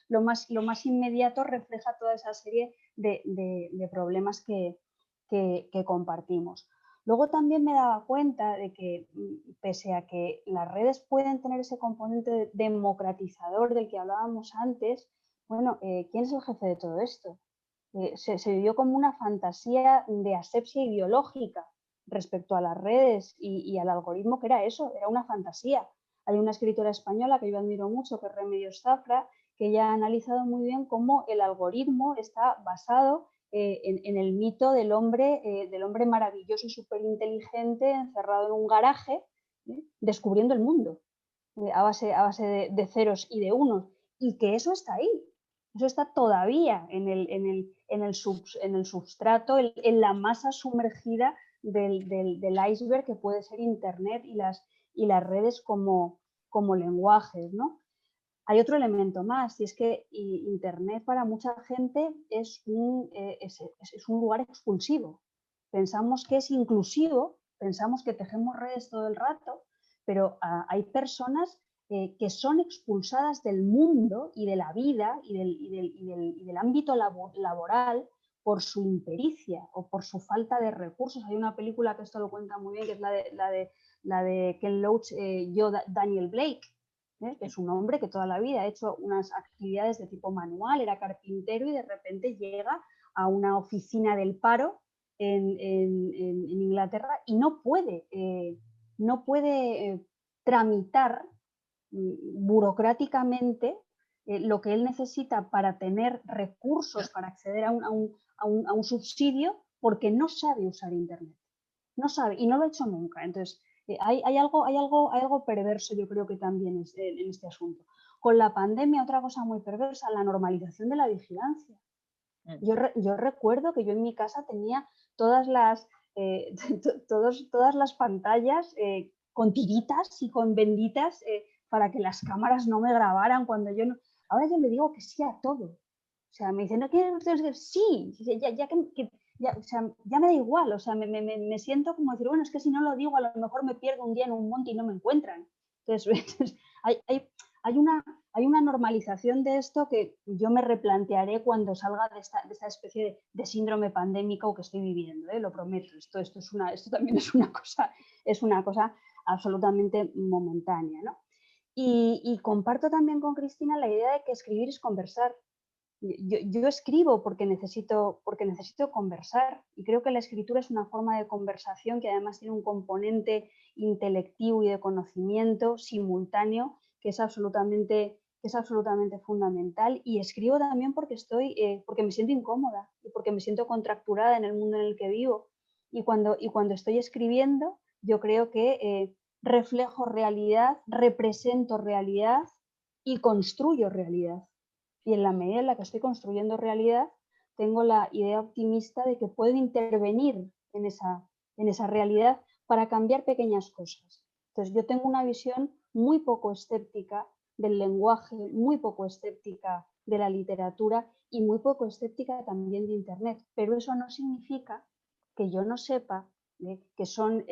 [SPEAKER 3] Lo más inmediato refleja toda esa serie de problemas que compartimos. Luego también me daba cuenta de que, pese a que las redes pueden tener ese componente democratizador del que hablábamos antes, bueno, ¿quién es el jefe de todo esto? Se vivió como una fantasía de asepsia ideológica respecto a las redes y al algoritmo, que era eso, era una fantasía. Hay una escritora española que yo admiro mucho, que es Remedios Zafra, que ya ha analizado muy bien cómo el algoritmo está basado en el mito del hombre maravilloso y superinteligente encerrado en un garaje, descubriendo el mundo a base de ceros y de unos, y que eso está ahí, eso está todavía en el substrato, en la masa sumergida del iceberg que puede ser Internet y las redes como lenguajes, ¿no? Hay otro elemento más, y es que Internet para mucha gente es un lugar expulsivo. Pensamos que es inclusivo, pensamos que tejemos redes todo el rato, pero hay personas que son expulsadas del mundo y de la vida y del ámbito laboral por su impericia o por su falta de recursos. Hay una película que esto lo cuenta muy bien, que es la de Ken Loach, yo, Daniel Blake, que es un hombre que toda la vida ha hecho unas actividades de tipo manual, era carpintero y de repente llega a una oficina del paro en Inglaterra y no puede tramitar burocráticamente lo que él necesita para tener recursos para acceder a un subsidio, porque no sabe usar Internet. No sabe y no lo ha hecho nunca. Entonces, hay algo perverso, yo creo que también es en este asunto. Con la pandemia, otra cosa muy perversa, la normalización de la vigilancia. Yo recuerdo que yo en mi casa tenía todas las pantallas con tiritas y con benditas para que las cámaras no me grabaran cuando yo no... Ahora yo le digo que sí a todo. O sea, me dicen, ¿no quieres decir sí? O sea, ya me da igual, o sea, me siento como decir, bueno, es que si no lo digo, a lo mejor me pierdo un día en un monte y no me encuentran. Entonces hay una normalización de esto que yo me replantearé cuando salga de esta especie de síndrome pandémico que estoy viviendo, lo prometo. Esto también es una cosa absolutamente momentánea, ¿no? Y comparto también con Cristina la idea de que escribir es conversar. Yo escribo porque necesito conversar y creo que la escritura es una forma de conversación que además tiene un componente intelectivo y de conocimiento simultáneo que es absolutamente que es absolutamente fundamental, y escribo también porque porque me siento incómoda y porque me siento contracturada en el mundo en el que vivo. Y cuando estoy escribiendo, yo creo que reflejo realidad, represento realidad y construyo realidad. Y en la medida en la que estoy construyendo realidad, tengo la idea optimista de que puedo intervenir en esa realidad para cambiar pequeñas cosas. Entonces, yo tengo una visión muy poco escéptica del lenguaje, muy poco escéptica de la literatura y muy poco escéptica también de Internet. Pero eso no significa que yo no sepa que son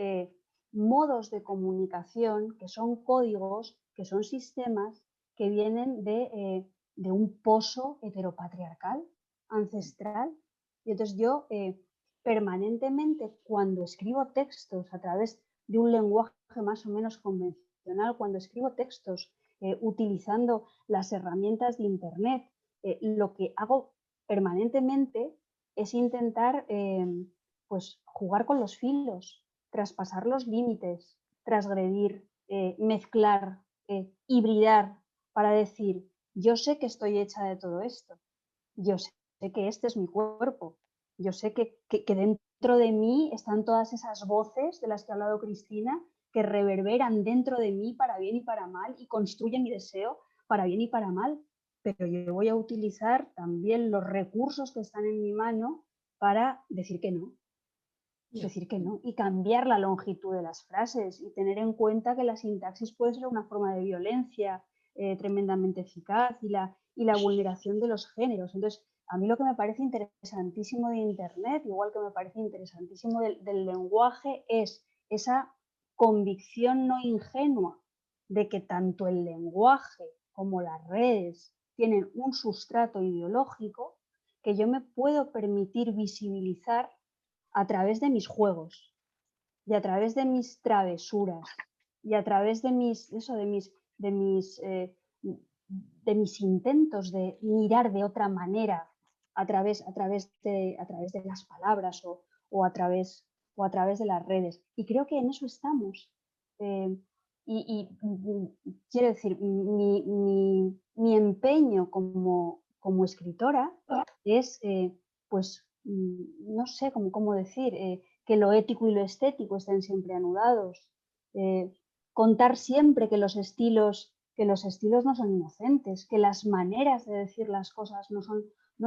[SPEAKER 3] modos de comunicación, que son códigos, que son sistemas que vienen de un pozo heteropatriarcal, ancestral. Y entonces yo permanentemente, cuando escribo textos a través de un lenguaje más o menos convencional, cuando escribo textos utilizando las herramientas de Internet, lo que hago permanentemente es intentar pues, jugar con los filos, traspasar los límites, transgredir, mezclar, hibridar, para decir, yo sé que estoy hecha de todo esto, yo sé que este es mi cuerpo, yo sé que dentro de mí están todas esas voces de las que ha hablado Cristina, que reverberan dentro de mí para bien y para mal y construyen mi deseo para bien y para mal, pero yo voy a utilizar también los recursos que están en mi mano para decir que no. Decir que no y cambiar la longitud de las frases y tener en cuenta que la sintaxis puede ser una forma de violencia tremendamente eficaz y la vulneración de los géneros. Entonces, a mí lo que me parece interesantísimo de Internet, igual que me parece interesantísimo del lenguaje, es esa convicción no ingenua de que tanto el lenguaje como las redes tienen un sustrato ideológico que yo me puedo permitir visibilizar a través de mis juegos y a través de mis travesuras y a través de mis intentos de mirar de otra manera a través de las palabras o a través de las redes. Y creo que en eso estamos. Quiero decir, mi empeño como escritora es, pues, no sé cómo decir, que lo ético y lo estético estén siempre anudados. Contar siempre que los estilos no son inocentes, que las maneras de decir las cosas no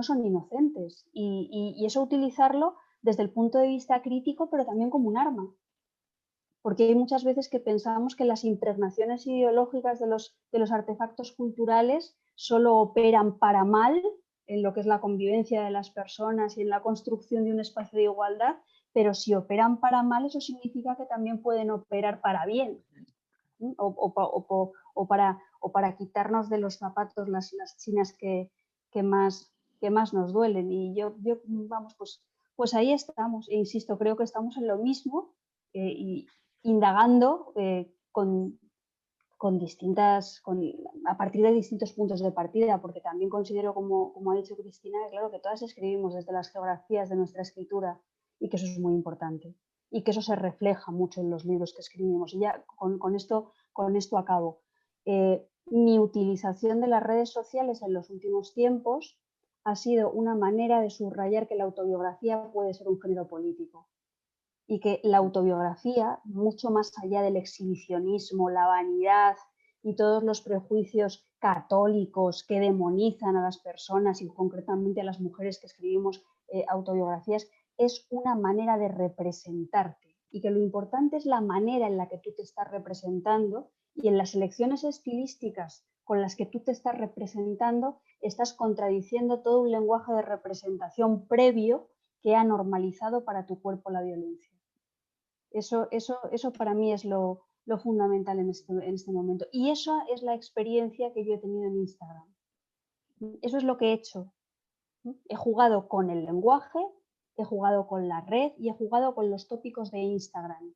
[SPEAKER 3] son inocentes. Y eso utilizarlo desde el punto de vista crítico, pero también como un arma. Porque hay muchas veces que pensamos que las impregnaciones ideológicas de los artefactos culturales solo operan para mal en lo que es la convivencia de las personas y en la construcción de un espacio de igualdad, pero si operan para mal, eso significa que también pueden operar para bien, ¿sí? o para quitarnos de los zapatos las chinas que más nos duelen. Y yo vamos, pues ahí estamos, e insisto, creo que estamos en lo mismo y indagando a partir de distintos puntos de partida, porque también considero, como ha dicho Cristina, que claro que todas escribimos desde las geografías de nuestra escritura y que eso es muy importante y que eso se refleja mucho en los libros que escribimos. Y ya con esto acabo. Mi utilización de las redes sociales en los últimos tiempos ha sido una manera de subrayar que la autobiografía puede ser un género político. Y que la autobiografía, mucho más allá del exhibicionismo, la vanidad y todos los prejuicios católicos que demonizan a las personas y concretamente a las mujeres que escribimos autobiografías, es una manera de representarte y que lo importante es la manera en la que tú te estás representando y en las elecciones estilísticas con las que tú te estás representando estás contradiciendo todo un lenguaje de representación previo que ha normalizado para tu cuerpo la violencia. Eso para mí es lo fundamental en este momento. Y esa es la experiencia que yo he tenido en Instagram. Eso es lo que he hecho. He jugado con el lenguaje, he jugado con la red y he jugado con los tópicos de Instagram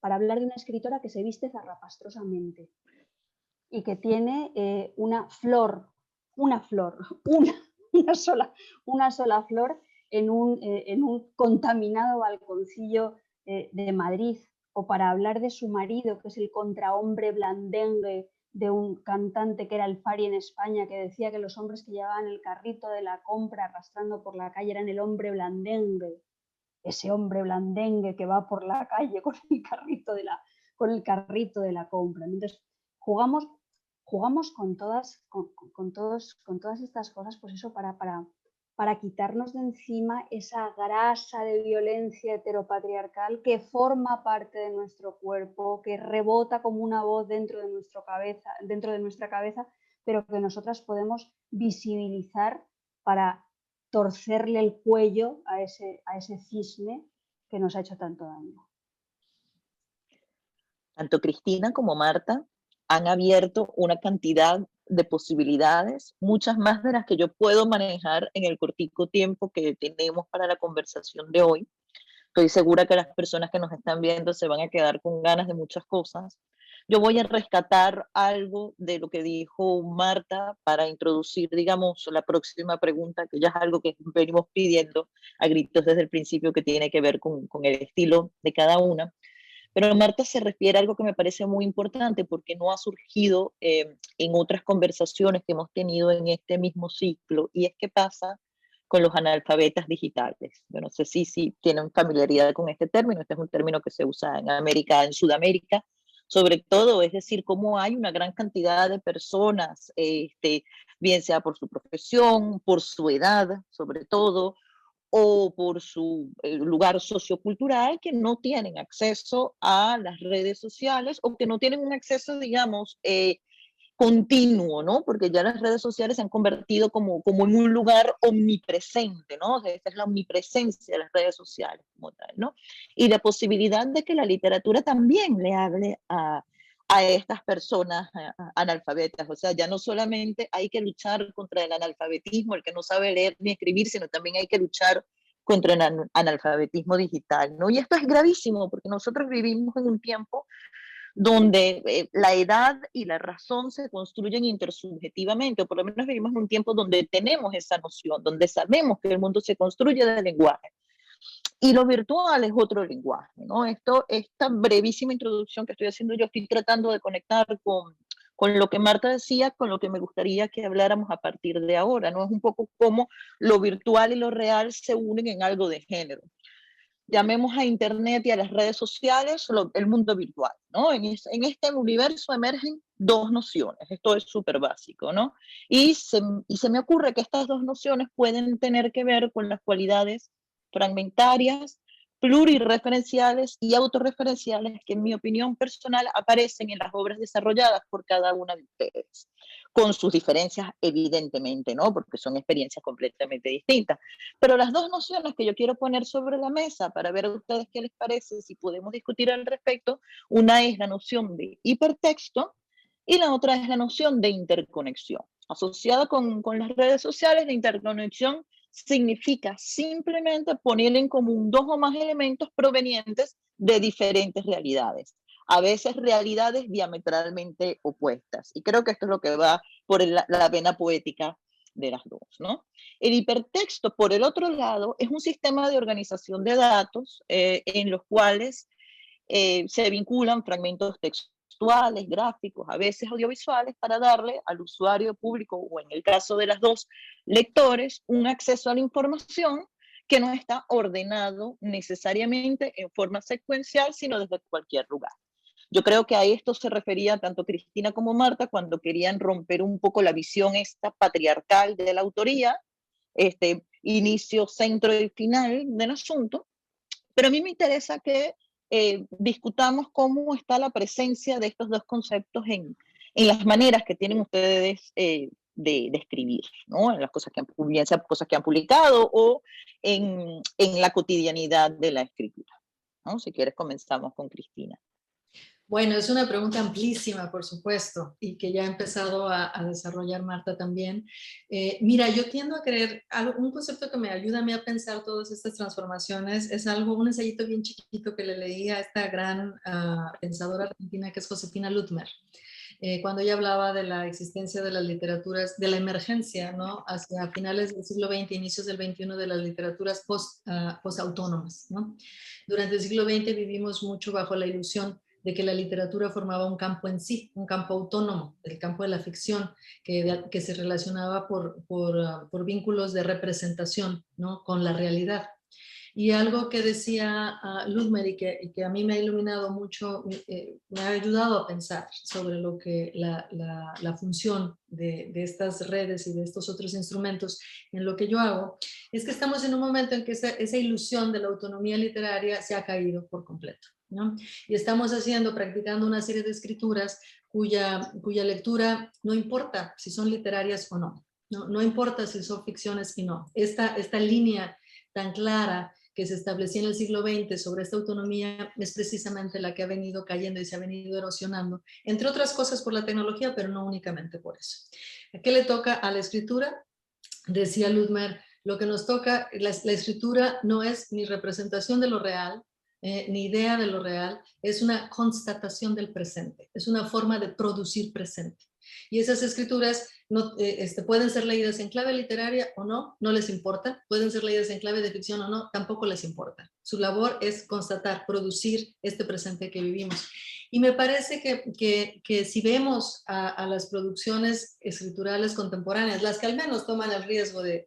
[SPEAKER 3] para hablar de una escritora que se viste zarrapastrosamente y que tiene una sola flor en un contaminado balconcillo de Madrid, o para hablar de su marido, que es el contrahombre blandengue de un cantante que era el Fari en España, que decía que los hombres que llevaban el carrito de la compra arrastrando por la calle eran el hombre blandengue, ese hombre blandengue que va por la calle con el carrito de la compra. Entonces, jugamos con todas estas cosas, pues eso, para quitarnos de encima esa grasa de violencia heteropatriarcal que forma parte de nuestro cuerpo, que rebota como una voz dentro de nuestra cabeza, pero que nosotras podemos visibilizar para torcerle el cuello a ese cisne que nos ha hecho tanto daño.
[SPEAKER 1] Tanto Cristina como Marta han abierto una cantidad de posibilidades, muchas más de las que yo puedo manejar en el cortico tiempo que tenemos para la conversación de hoy. Estoy segura que las personas que nos están viendo se van a quedar con ganas de muchas cosas. Yo voy a rescatar algo de lo que dijo Marta para introducir, digamos, la próxima pregunta, que ya es algo que venimos pidiendo a gritos desde el principio, que tiene que ver con el estilo de cada una. Pero Marta se refiere a algo que me parece muy importante porque no ha surgido en otras conversaciones que hemos tenido en este mismo ciclo, y es qué pasa con los analfabetas digitales. Yo no sé si tienen familiaridad con este término. Este es un término que se usa en América, en Sudamérica, sobre todo, es decir, cómo hay una gran cantidad de personas, bien sea por su profesión, por su edad, sobre todo, o por su lugar sociocultural, que no tienen acceso a las redes sociales o que no tienen un acceso, digamos, continuo, ¿no? Porque ya las redes sociales se han convertido como en un lugar omnipresente, ¿no? O sea, esta es la omnipresencia de las redes sociales como tal, ¿no? Y la posibilidad de que la literatura también le hable a estas personas analfabetas. O sea, ya no solamente hay que luchar contra el analfabetismo, el que no sabe leer ni escribir, sino también hay que luchar contra el analfabetismo digital, ¿no? Y esto es gravísimo porque nosotros vivimos en un tiempo donde la edad y la razón se construyen intersubjetivamente, o por lo menos vivimos en un tiempo donde tenemos esa noción, donde sabemos que el mundo se construye del lenguaje. Y lo virtual es otro lenguaje, ¿no? Esta brevísima introducción que estoy haciendo yo, estoy tratando de conectar con lo que Marta decía, con lo que me gustaría que habláramos a partir de ahora, ¿no? Es un poco cómo lo virtual y lo real se unen en algo de género. Llamemos a Internet y a las redes sociales el mundo virtual, ¿no? En este universo emergen dos nociones, esto es súper básico, ¿no? Y se me ocurre que estas dos nociones pueden tener que ver con las cualidades fragmentarias, plurirreferenciales y autorreferenciales que en mi opinión personal aparecen en las obras desarrolladas por cada una de ustedes, con sus diferencias evidentemente, ¿no? Porque son experiencias completamente distintas. Pero las dos nociones que yo quiero poner sobre la mesa para ver a ustedes qué les parece, si podemos discutir al respecto, una es la noción de hipertexto y la otra es la noción de interconexión. Asociada con las redes sociales, la interconexión significa simplemente poner en común dos o más elementos provenientes de diferentes realidades, a veces realidades diametralmente opuestas. Y creo que esto es lo que va por la vena poética de las dos, ¿no? El hipertexto, por el otro lado, es un sistema de organización de datos en los cuales se vinculan fragmentos textuales, gráficos, a veces audiovisuales, para darle al usuario público, o en el caso de las dos, lectores, un acceso a la información que no está ordenado necesariamente en forma secuencial, sino desde cualquier lugar. Yo creo que a esto se refería tanto Cristina como Marta cuando querían romper un poco la visión esta patriarcal de la autoría, inicio, centro y final del asunto. Pero a mí me interesa que discutamos cómo está la presencia de estos dos conceptos en las maneras que tienen ustedes de escribir, ¿no? En las cosas que bien sea cosas que han publicado o en la cotidianidad de la escritura, ¿no? Si quieres comenzamos con Cristina.
[SPEAKER 2] Bueno, es una pregunta amplísima, por supuesto, y que ya ha empezado a desarrollar Marta también. Mira, yo tiendo a creer, un concepto que me ayuda a mí a pensar todas estas transformaciones es un ensayito bien chiquito que le leí a esta gran pensadora argentina que es Josefina Luttmer. Cuando ella hablaba de la existencia de las literaturas, de la emergencia, ¿no? Hacia finales del siglo XX, inicios del XXI, de las literaturas post-autónomas, ¿no? Durante el siglo XX vivimos mucho bajo la ilusión de que la literatura formaba un campo en sí, un campo autónomo, el campo de la ficción, que se relacionaba por vínculos de representación, ¿no?, con la realidad. Y algo que decía Ludmer y que a mí me ha iluminado mucho, me ha ayudado a pensar sobre lo que la función de estas redes y de estos otros instrumentos en lo que yo hago, es que estamos en un momento en que esa ilusión de la autonomía literaria se ha caído por completo, ¿no? Y estamos practicando una serie de escrituras cuya lectura no importa si son literarias o no, no importa si son ficciones y no. Esta línea tan clara que se establecía en el siglo XX sobre esta autonomía es precisamente la que ha venido cayendo y se ha venido erosionando, entre otras cosas por la tecnología, pero no únicamente por eso. ¿A qué le toca a la escritura? Decía Ludmer, lo que nos toca, la escritura no es ni representación de lo real, ni idea de lo real, es una constatación del presente, es una forma de producir presente. Y esas escrituras pueden ser leídas en clave literaria o no, no les importa, pueden ser leídas en clave de ficción o no, tampoco les importa. Su labor es constatar, producir este presente que vivimos. Y me parece que si vemos a las producciones escriturales contemporáneas, las que al menos toman el riesgo de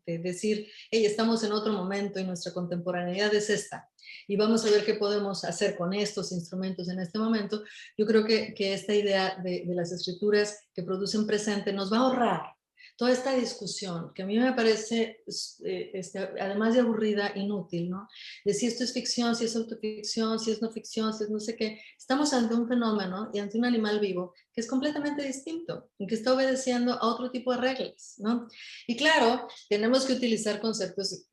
[SPEAKER 2] decir, hey, estamos en otro momento y nuestra contemporaneidad es esta, y vamos a ver qué podemos hacer con estos instrumentos en este momento, yo creo que esta idea de las escrituras que producen presente nos va a ahorrar toda esta discusión, que a mí me parece, además de aburrida, inútil, ¿no? De si esto es ficción, si es autoficción, si es no ficción, si es no sé qué. Estamos ante un fenómeno y ante un animal vivo que es completamente distinto, y que está obedeciendo a otro tipo de reglas, ¿no? Y claro, tenemos que utilizar conceptos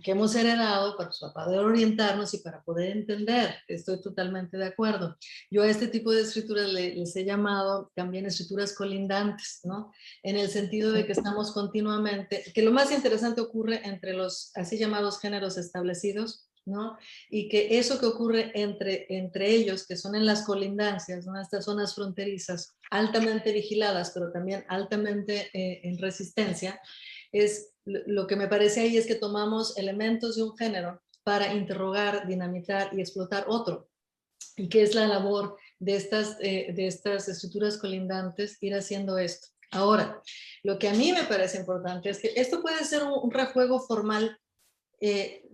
[SPEAKER 2] que hemos heredado para poder orientarnos y para poder entender. Estoy totalmente de acuerdo. Yo a este tipo de escrituras les he llamado también escrituras colindantes, ¿no? En el sentido de que estamos continuamente, que lo más interesante ocurre entre los así llamados géneros establecidos, ¿no? Y que eso que ocurre entre ellos, que son en las colindancias, ¿no?, estas zonas fronterizas altamente vigiladas, pero también altamente en resistencia, es lo que me parece ahí es que tomamos elementos de un género para interrogar, dinamitar y explotar otro, y que es la labor de estas estructuras colindantes, ir haciendo esto. Ahora, lo que a mí me parece importante es que esto puede ser un rejuego formal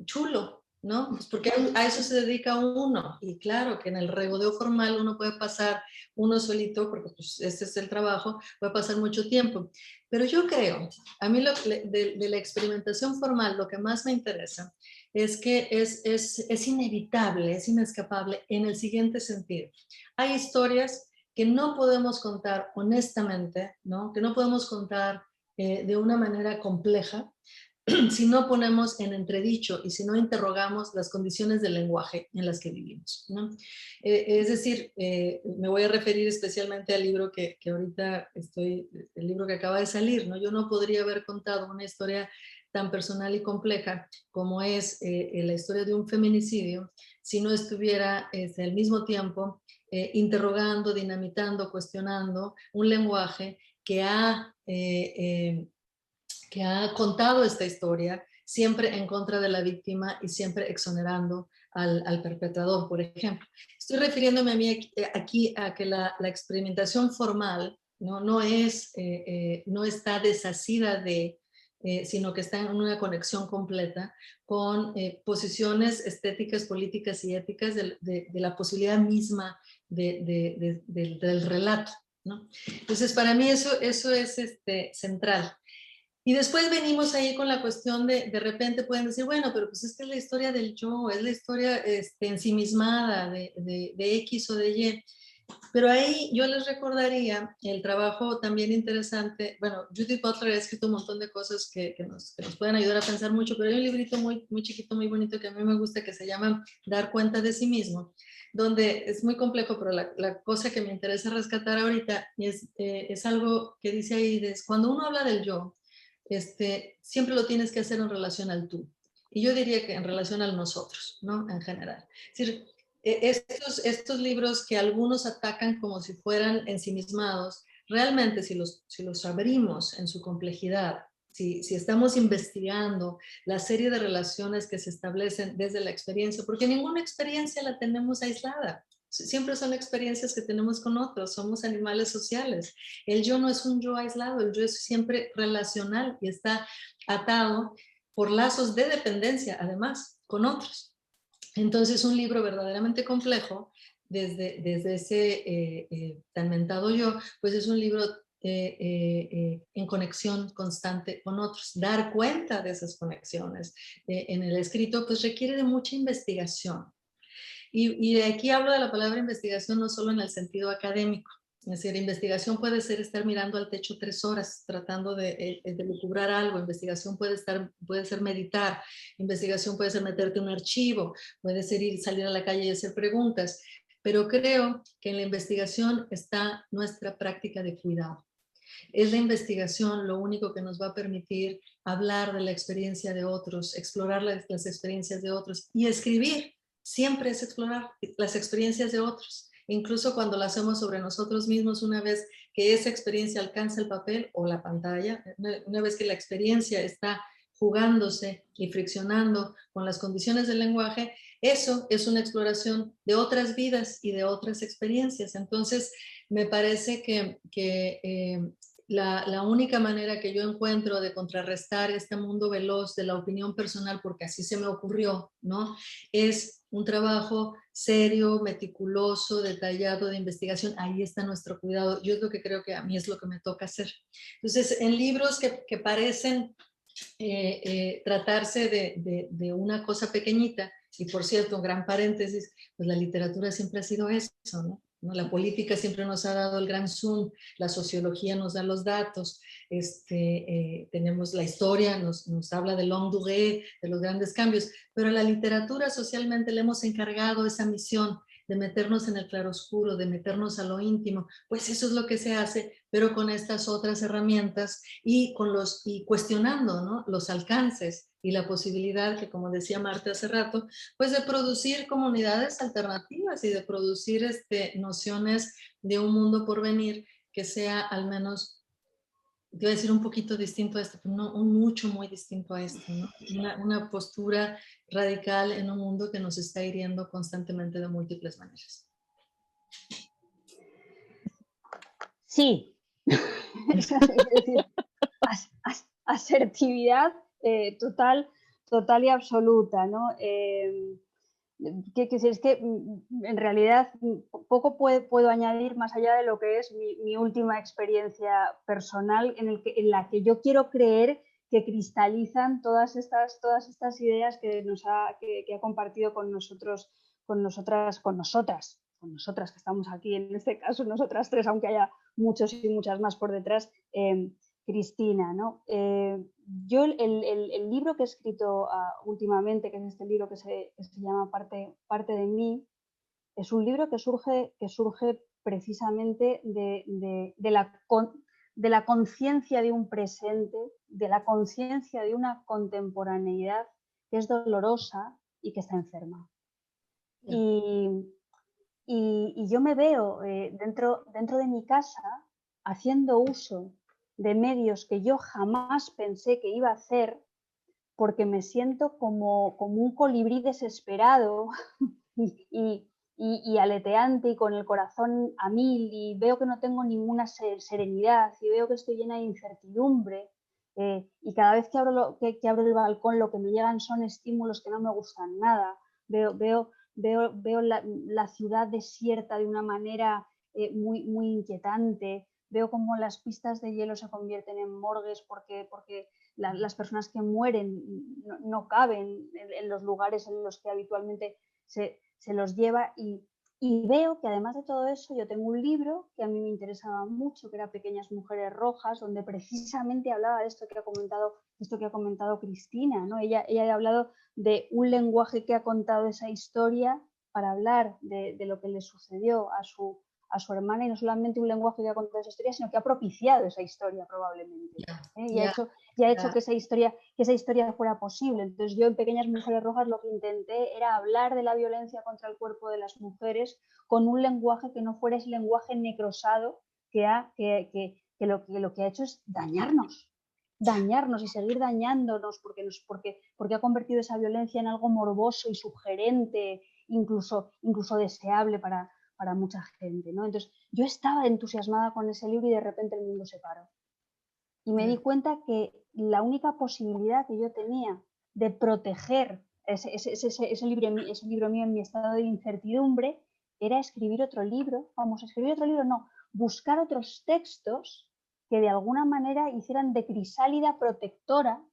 [SPEAKER 2] chulo, ¿no? Pues porque a eso se dedica uno, y claro que en el regodeo formal uno puede pasar uno solito, porque pues este es el trabajo, puede pasar mucho tiempo. Pero yo creo, a mí de la experimentación formal lo que más me interesa es que es inevitable, es inescapable en el siguiente sentido. Hay historias que no podemos contar honestamente, ¿no? Que no podemos contar de una manera compleja, si no ponemos en entredicho y si no interrogamos las condiciones del lenguaje en las que vivimos, ¿no? Es decir, me voy a referir especialmente al libro que ahorita el libro que acaba de salir, ¿no? Yo no podría haber contado una historia tan personal y compleja como es la historia de un feminicidio si no estuviera al mismo tiempo interrogando, dinamitando, cuestionando un lenguaje que ha contado esta historia siempre en contra de la víctima y siempre exonerando al perpetrador, por ejemplo. Estoy refiriéndome a mí aquí a que la experimentación formal no está deshacida de, sino que está en una conexión completa con posiciones estéticas, políticas y éticas de la posibilidad misma del relato, ¿no? Entonces, para mí eso es central. Y después venimos ahí con la cuestión de repente pueden decir, bueno, pero pues esta es la historia del yo, es la historia ensimismada de X o de Y. Pero ahí yo les recordaría el trabajo también interesante. Bueno, Judith Butler ha escrito un montón de cosas que nos pueden ayudar a pensar mucho, pero hay un librito muy, muy chiquito, muy bonito que a mí me gusta, que se llama Dar cuenta de sí mismo, donde es muy complejo, pero la cosa que me interesa rescatar ahorita es algo que dice ahí, cuando uno habla del yo, siempre lo tienes que hacer en relación al tú. Y yo diría que en relación al nosotros, ¿no? En general. Es decir, estos libros que algunos atacan como si fueran ensimismados, realmente si los abrimos en su complejidad si estamos investigando la serie de relaciones que se establecen desde la experiencia, porque ninguna experiencia la tenemos aislada. Siempre son experiencias que tenemos con otros, somos animales sociales. El yo no es un yo aislado, el yo es siempre relacional y está atado por lazos de dependencia, además, con otros. Entonces, un libro verdaderamente complejo, desde ese tan mentado yo, pues es un libro en conexión constante con otros. Dar cuenta de esas conexiones en el escrito, pues requiere de mucha investigación. Y de aquí hablo de la palabra investigación no solo en el sentido académico. Es decir, investigación puede ser estar mirando al techo 3 horas tratando de lucubrar algo. Investigación puede ser meditar. Investigación puede ser meterte en un archivo. Puede ser salir a la calle y hacer preguntas. Pero creo que en la investigación está nuestra práctica de cuidado. Es la investigación lo único que nos va a permitir hablar de la experiencia de otros, explorar las experiencias de otros y escribir. Siempre es explorar las experiencias de otros, incluso cuando lo hacemos sobre nosotros mismos, una vez que esa experiencia alcanza el papel o la pantalla, una vez que la experiencia está jugándose y friccionando con las condiciones del lenguaje, eso es una exploración de otras vidas y de otras experiencias. Entonces, me parece que la única manera que yo encuentro de contrarrestar este mundo veloz de la opinión personal, porque así se me ocurrió, ¿no? Es un trabajo serio, meticuloso, detallado de investigación. Ahí está nuestro cuidado. Yo es lo que creo que a mí es lo que me toca hacer. Entonces, en libros que parecen tratarse de una cosa pequeñita, y por cierto, un gran paréntesis, pues la literatura siempre ha sido eso, ¿no? La política siempre nos ha dado el gran zoom, la sociología nos da los datos, tenemos la historia, nos habla de longue durée, de los grandes cambios, pero a la literatura socialmente le hemos encargado esa misión de meternos en el claroscuro, de meternos a lo íntimo, pues eso es lo que se hace, pero con estas otras herramientas y cuestionando, ¿no?, los alcances y la posibilidad que, como decía Marta hace rato, pues de producir comunidades alternativas y de producir nociones de un mundo por venir que sea al menos, te iba a decir un poquito distinto a esto, pero no mucho, muy distinto a esto, ¿no? Una postura radical en un mundo que nos está hiriendo constantemente de múltiples maneras.
[SPEAKER 3] Sí, es decir, asertividad total y absoluta, ¿no? Es que en realidad poco puedo añadir más allá de lo que es mi última experiencia personal en la que yo quiero creer que cristalizan todas estas ideas que ha compartido con nosotras, que estamos aquí, en este caso nosotras tres, aunque haya muchos y muchas más por detrás, Cristina, ¿no? Yo el libro que he escrito últimamente, que es este libro que se llama Parte de mí, es un libro que surge precisamente de la conciencia de un presente, de la conciencia de una contemporaneidad que es dolorosa y que está enferma. Y yo me veo dentro de mi casa haciendo uso de medios que yo jamás pensé que iba a hacer, porque me siento como un colibrí desesperado y aleteante y con el corazón a mil, y veo que no tengo ninguna serenidad y veo que estoy llena de incertidumbre, y cada vez que abro el balcón lo que me llegan son estímulos que no me gustan nada. Veo la ciudad desierta de una manera muy inquietante. Veo cómo las pistas de hielo se convierten en morgues porque las personas que mueren no caben en los lugares en los que habitualmente se los lleva. Y veo que además de todo eso yo tengo un libro que a mí me interesaba mucho, que era Pequeñas Mujeres Rojas, donde precisamente hablaba de esto que ha comentado Cristina, ¿no? Ella ha hablado de un lenguaje que ha contado esa historia para hablar de lo que le sucedió a su hermana, y no solamente un lenguaje que ha contado esa historia, sino que ha propiciado esa historia probablemente, y ha hecho que esa historia fuera posible. Entonces yo en Pequeñas Mujeres Rojas lo que intenté era hablar de la violencia contra el cuerpo de las mujeres con un lenguaje que no fuera ese lenguaje necrosado que lo que ha hecho es dañarnos dañarnos y seguir dañándonos porque ha convertido esa violencia en algo morboso y sugerente, incluso deseable para mucha gente, ¿no? Entonces, yo estaba entusiasmada con ese libro y de repente el mundo se paró. Y me di cuenta que la única posibilidad que yo tenía de proteger ese libro mío en mi estado de incertidumbre era escribir otro libro, buscar otros textos que de alguna manera hicieran de crisálida protectora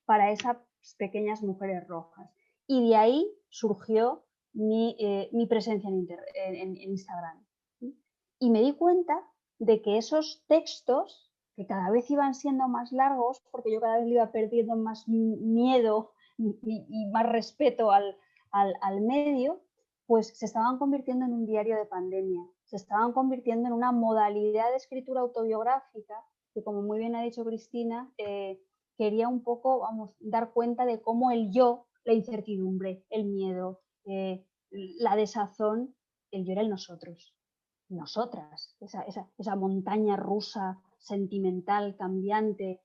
[SPEAKER 3] para esas pequeñas mujeres rojas. Y de ahí surgió mi presencia en Instagram. Y me di cuenta de que esos textos, que cada vez iban siendo más largos, porque yo cada vez le iba perdiendo más miedo y más respeto al medio, pues se estaban convirtiendo en un diario de pandemia, se estaban convirtiendo en una modalidad de escritura autobiográfica que, como muy bien ha dicho Cristina, quería un poco, dar cuenta de cómo el yo, la incertidumbre, el miedo, la desazón, el yo era el nosotros. Nosotras, esa montaña rusa, sentimental, cambiante,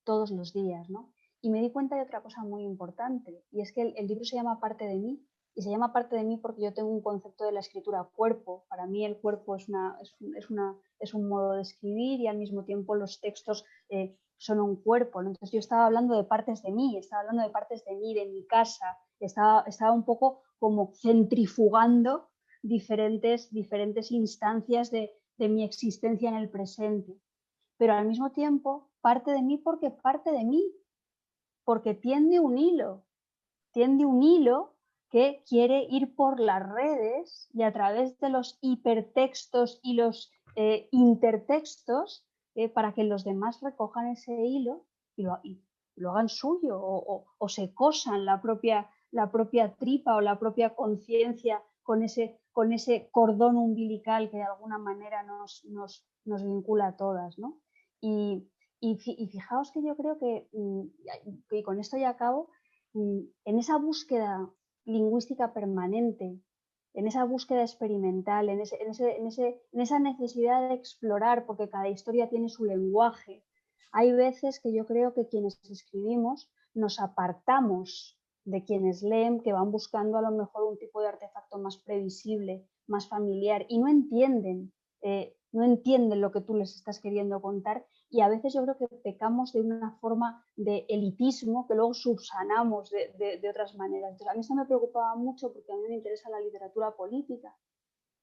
[SPEAKER 3] todos los días, ¿no? Y me di cuenta de otra cosa muy importante, y es que el libro se llama Parte de mí, y se llama Parte de mí porque yo tengo un concepto de la escritura cuerpo. Para mí el cuerpo es un modo de escribir y al mismo tiempo los textos son un cuerpo, ¿no? Entonces yo estaba hablando de partes de mí, de mi casa, estaba un poco como centrifugando diferentes instancias de mi existencia en el presente. Pero al mismo tiempo, parte de mí porque parte de mí, porque tiende un hilo que quiere ir por las redes y a través de los hipertextos y los intertextos para que los demás recojan ese hilo y lo hagan suyo o se cosan la propia tripa o la propia conciencia con ese cordón umbilical que de alguna manera nos vincula a todas, ¿no? Y fijaos que yo creo que, y con esto ya acabo, en esa búsqueda lingüística permanente, en esa búsqueda experimental, en esa necesidad de explorar, porque cada historia tiene su lenguaje, hay veces que yo creo que quienes escribimos nos apartamos de quienes leen, que van buscando a lo mejor un tipo de artefacto más previsible, más familiar, y no entienden lo que tú les estás queriendo contar, y a veces yo creo que pecamos de una forma de elitismo que luego subsanamos de otras maneras. Entonces, a mí esto me preocupaba mucho porque a mí me interesa la literatura política,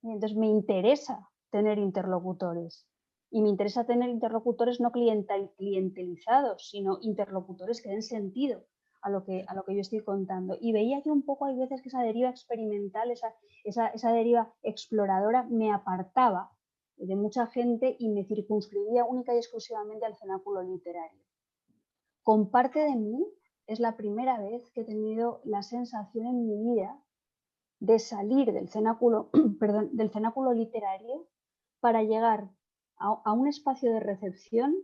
[SPEAKER 3] entonces me interesa tener interlocutores. Y me interesa tener interlocutores no clientelizados, sino interlocutores que den sentido a lo que yo estoy contando. Y veía que un poco hay veces que esa deriva experimental, esa deriva exploradora me apartaba de mucha gente y me circunscribía única y exclusivamente al cenáculo literario. Con Parte de mí es la primera vez que he tenido la sensación en mi vida de salir del cenáculo, del cenáculo literario para llegar a un espacio de recepción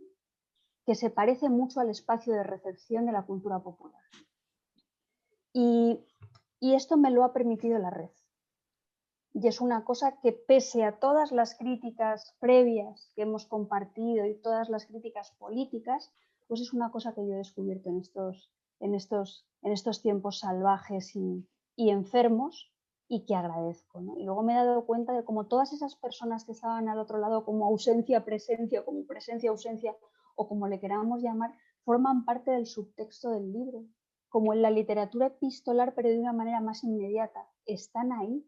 [SPEAKER 3] que se parece mucho al espacio de recepción de la cultura popular. Y esto me lo ha permitido la red. Y es una cosa que, pese a todas las críticas previas que hemos compartido y todas las críticas políticas, pues es una cosa que yo he descubierto en estos tiempos salvajes y enfermos, y que agradezco, ¿no? Y luego me he dado cuenta de cómo todas esas personas que estaban al otro lado, como ausencia-presencia, o como presencia-ausencia, o como le queramos llamar, forman parte del subtexto del libro, como en la literatura epistolar, pero de una manera más inmediata. Están ahí.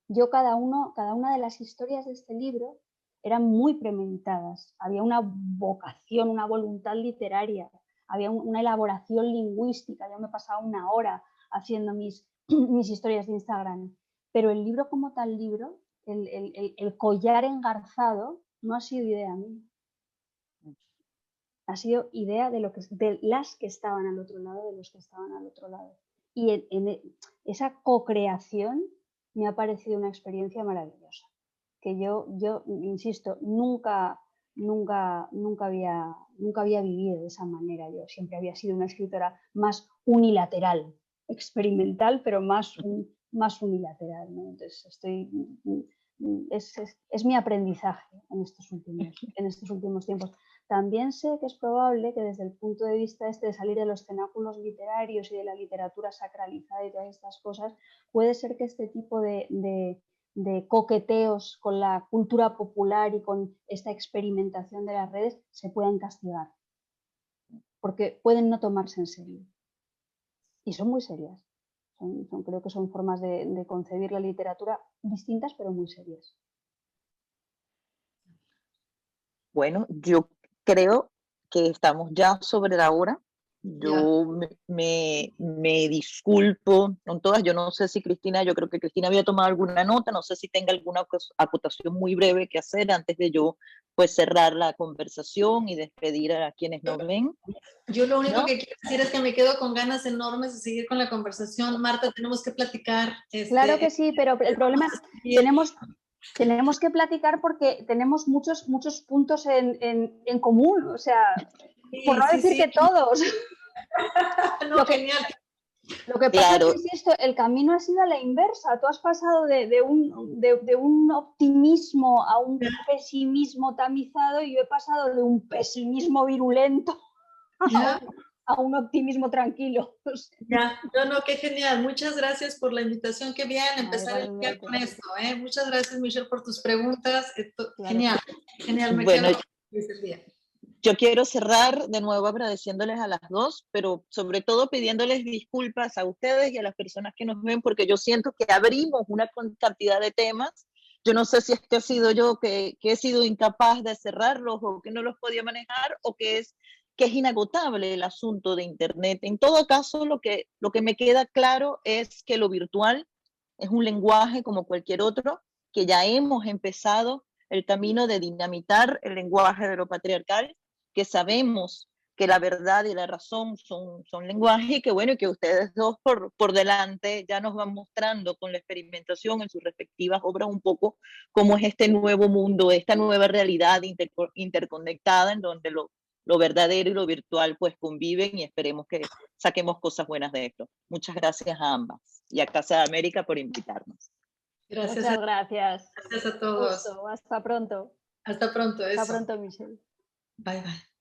[SPEAKER 3] Yo, cada una de las historias de este libro eran muy premeditadas. Había una vocación, una voluntad literaria, había una elaboración lingüística. Yo me pasaba una hora haciendo mis historias de Instagram. Pero el libro como tal libro, el collar engarzado, no ha sido idea mía. Ha sido idea de las que estaban al otro lado, de los que estaban al otro lado. Y en esa co-creación me ha parecido una experiencia maravillosa, que yo insisto, nunca había vivido de esa manera. Yo siempre había sido una escritora más unilateral, experimental, pero más unilateral, ¿no? Entonces es mi aprendizaje en estos últimos tiempos. También sé que es probable que desde el punto de vista de salir de los cenáculos literarios y de la literatura sacralizada y todas estas cosas, puede ser que este tipo de coqueteos con la cultura popular y con esta experimentación de las redes se puedan castigar, porque pueden no tomarse en serio. Y son muy serias. Creo que son formas de concebir la literatura distintas, pero muy serias.
[SPEAKER 1] Bueno, yo creo que estamos ya sobre la hora. Yo me disculpo con todas. Yo no sé si Cristina, yo creo que Cristina había tomado alguna nota, no sé si tenga alguna acotación muy breve que hacer antes de yo pues cerrar la conversación y despedir a quienes nos ven.
[SPEAKER 2] Yo lo único
[SPEAKER 1] ¿No?
[SPEAKER 2] que quiero decir es que me quedo con ganas enormes de seguir con la conversación. Marta, tenemos que platicar.
[SPEAKER 3] Claro que sí, pero el problema es tenemos que platicar porque tenemos muchos puntos en común, o sea,
[SPEAKER 2] sí,
[SPEAKER 3] por no decir que todos.
[SPEAKER 2] No, genial.
[SPEAKER 3] Lo que pasa es que, insisto, el camino ha sido a la inversa. Tú has pasado de un optimismo a un pesimismo tamizado y yo he pasado de un pesimismo virulento a un optimismo tranquilo.
[SPEAKER 2] Ya, no, qué genial. Muchas gracias por la invitación. Qué bien empezar el día con esto. Muchas gracias, Michelle, por tus preguntas. Genial, genial. Me quedo feliz el día.
[SPEAKER 1] Yo quiero cerrar de nuevo agradeciéndoles a las dos, pero sobre todo pidiéndoles disculpas a ustedes y a las personas que nos ven, porque yo siento que abrimos una cantidad de temas. Yo no sé si es que he sido yo que he sido incapaz de cerrarlos o que no los podía manejar o que es inagotable el asunto de Internet. En todo caso, lo que me queda claro es que lo virtual es un lenguaje como cualquier otro, que ya hemos empezado el camino de dinamitar el lenguaje de lo patriarcal, que sabemos que la verdad y la razón son lenguaje y que bueno, y que ustedes dos por delante ya nos van mostrando con la experimentación en sus respectivas obras un poco cómo es este nuevo mundo, esta nueva realidad interconectada en donde lo verdadero y lo virtual pues conviven y esperemos que saquemos cosas buenas de esto. Muchas gracias a ambas y a Casa de América por invitarnos.
[SPEAKER 3] Gracias. Muchas gracias.
[SPEAKER 2] Gracias a todos.
[SPEAKER 3] Hasta pronto.
[SPEAKER 2] Hasta pronto.
[SPEAKER 3] Hasta pronto, Michelle.
[SPEAKER 2] Bye, bye.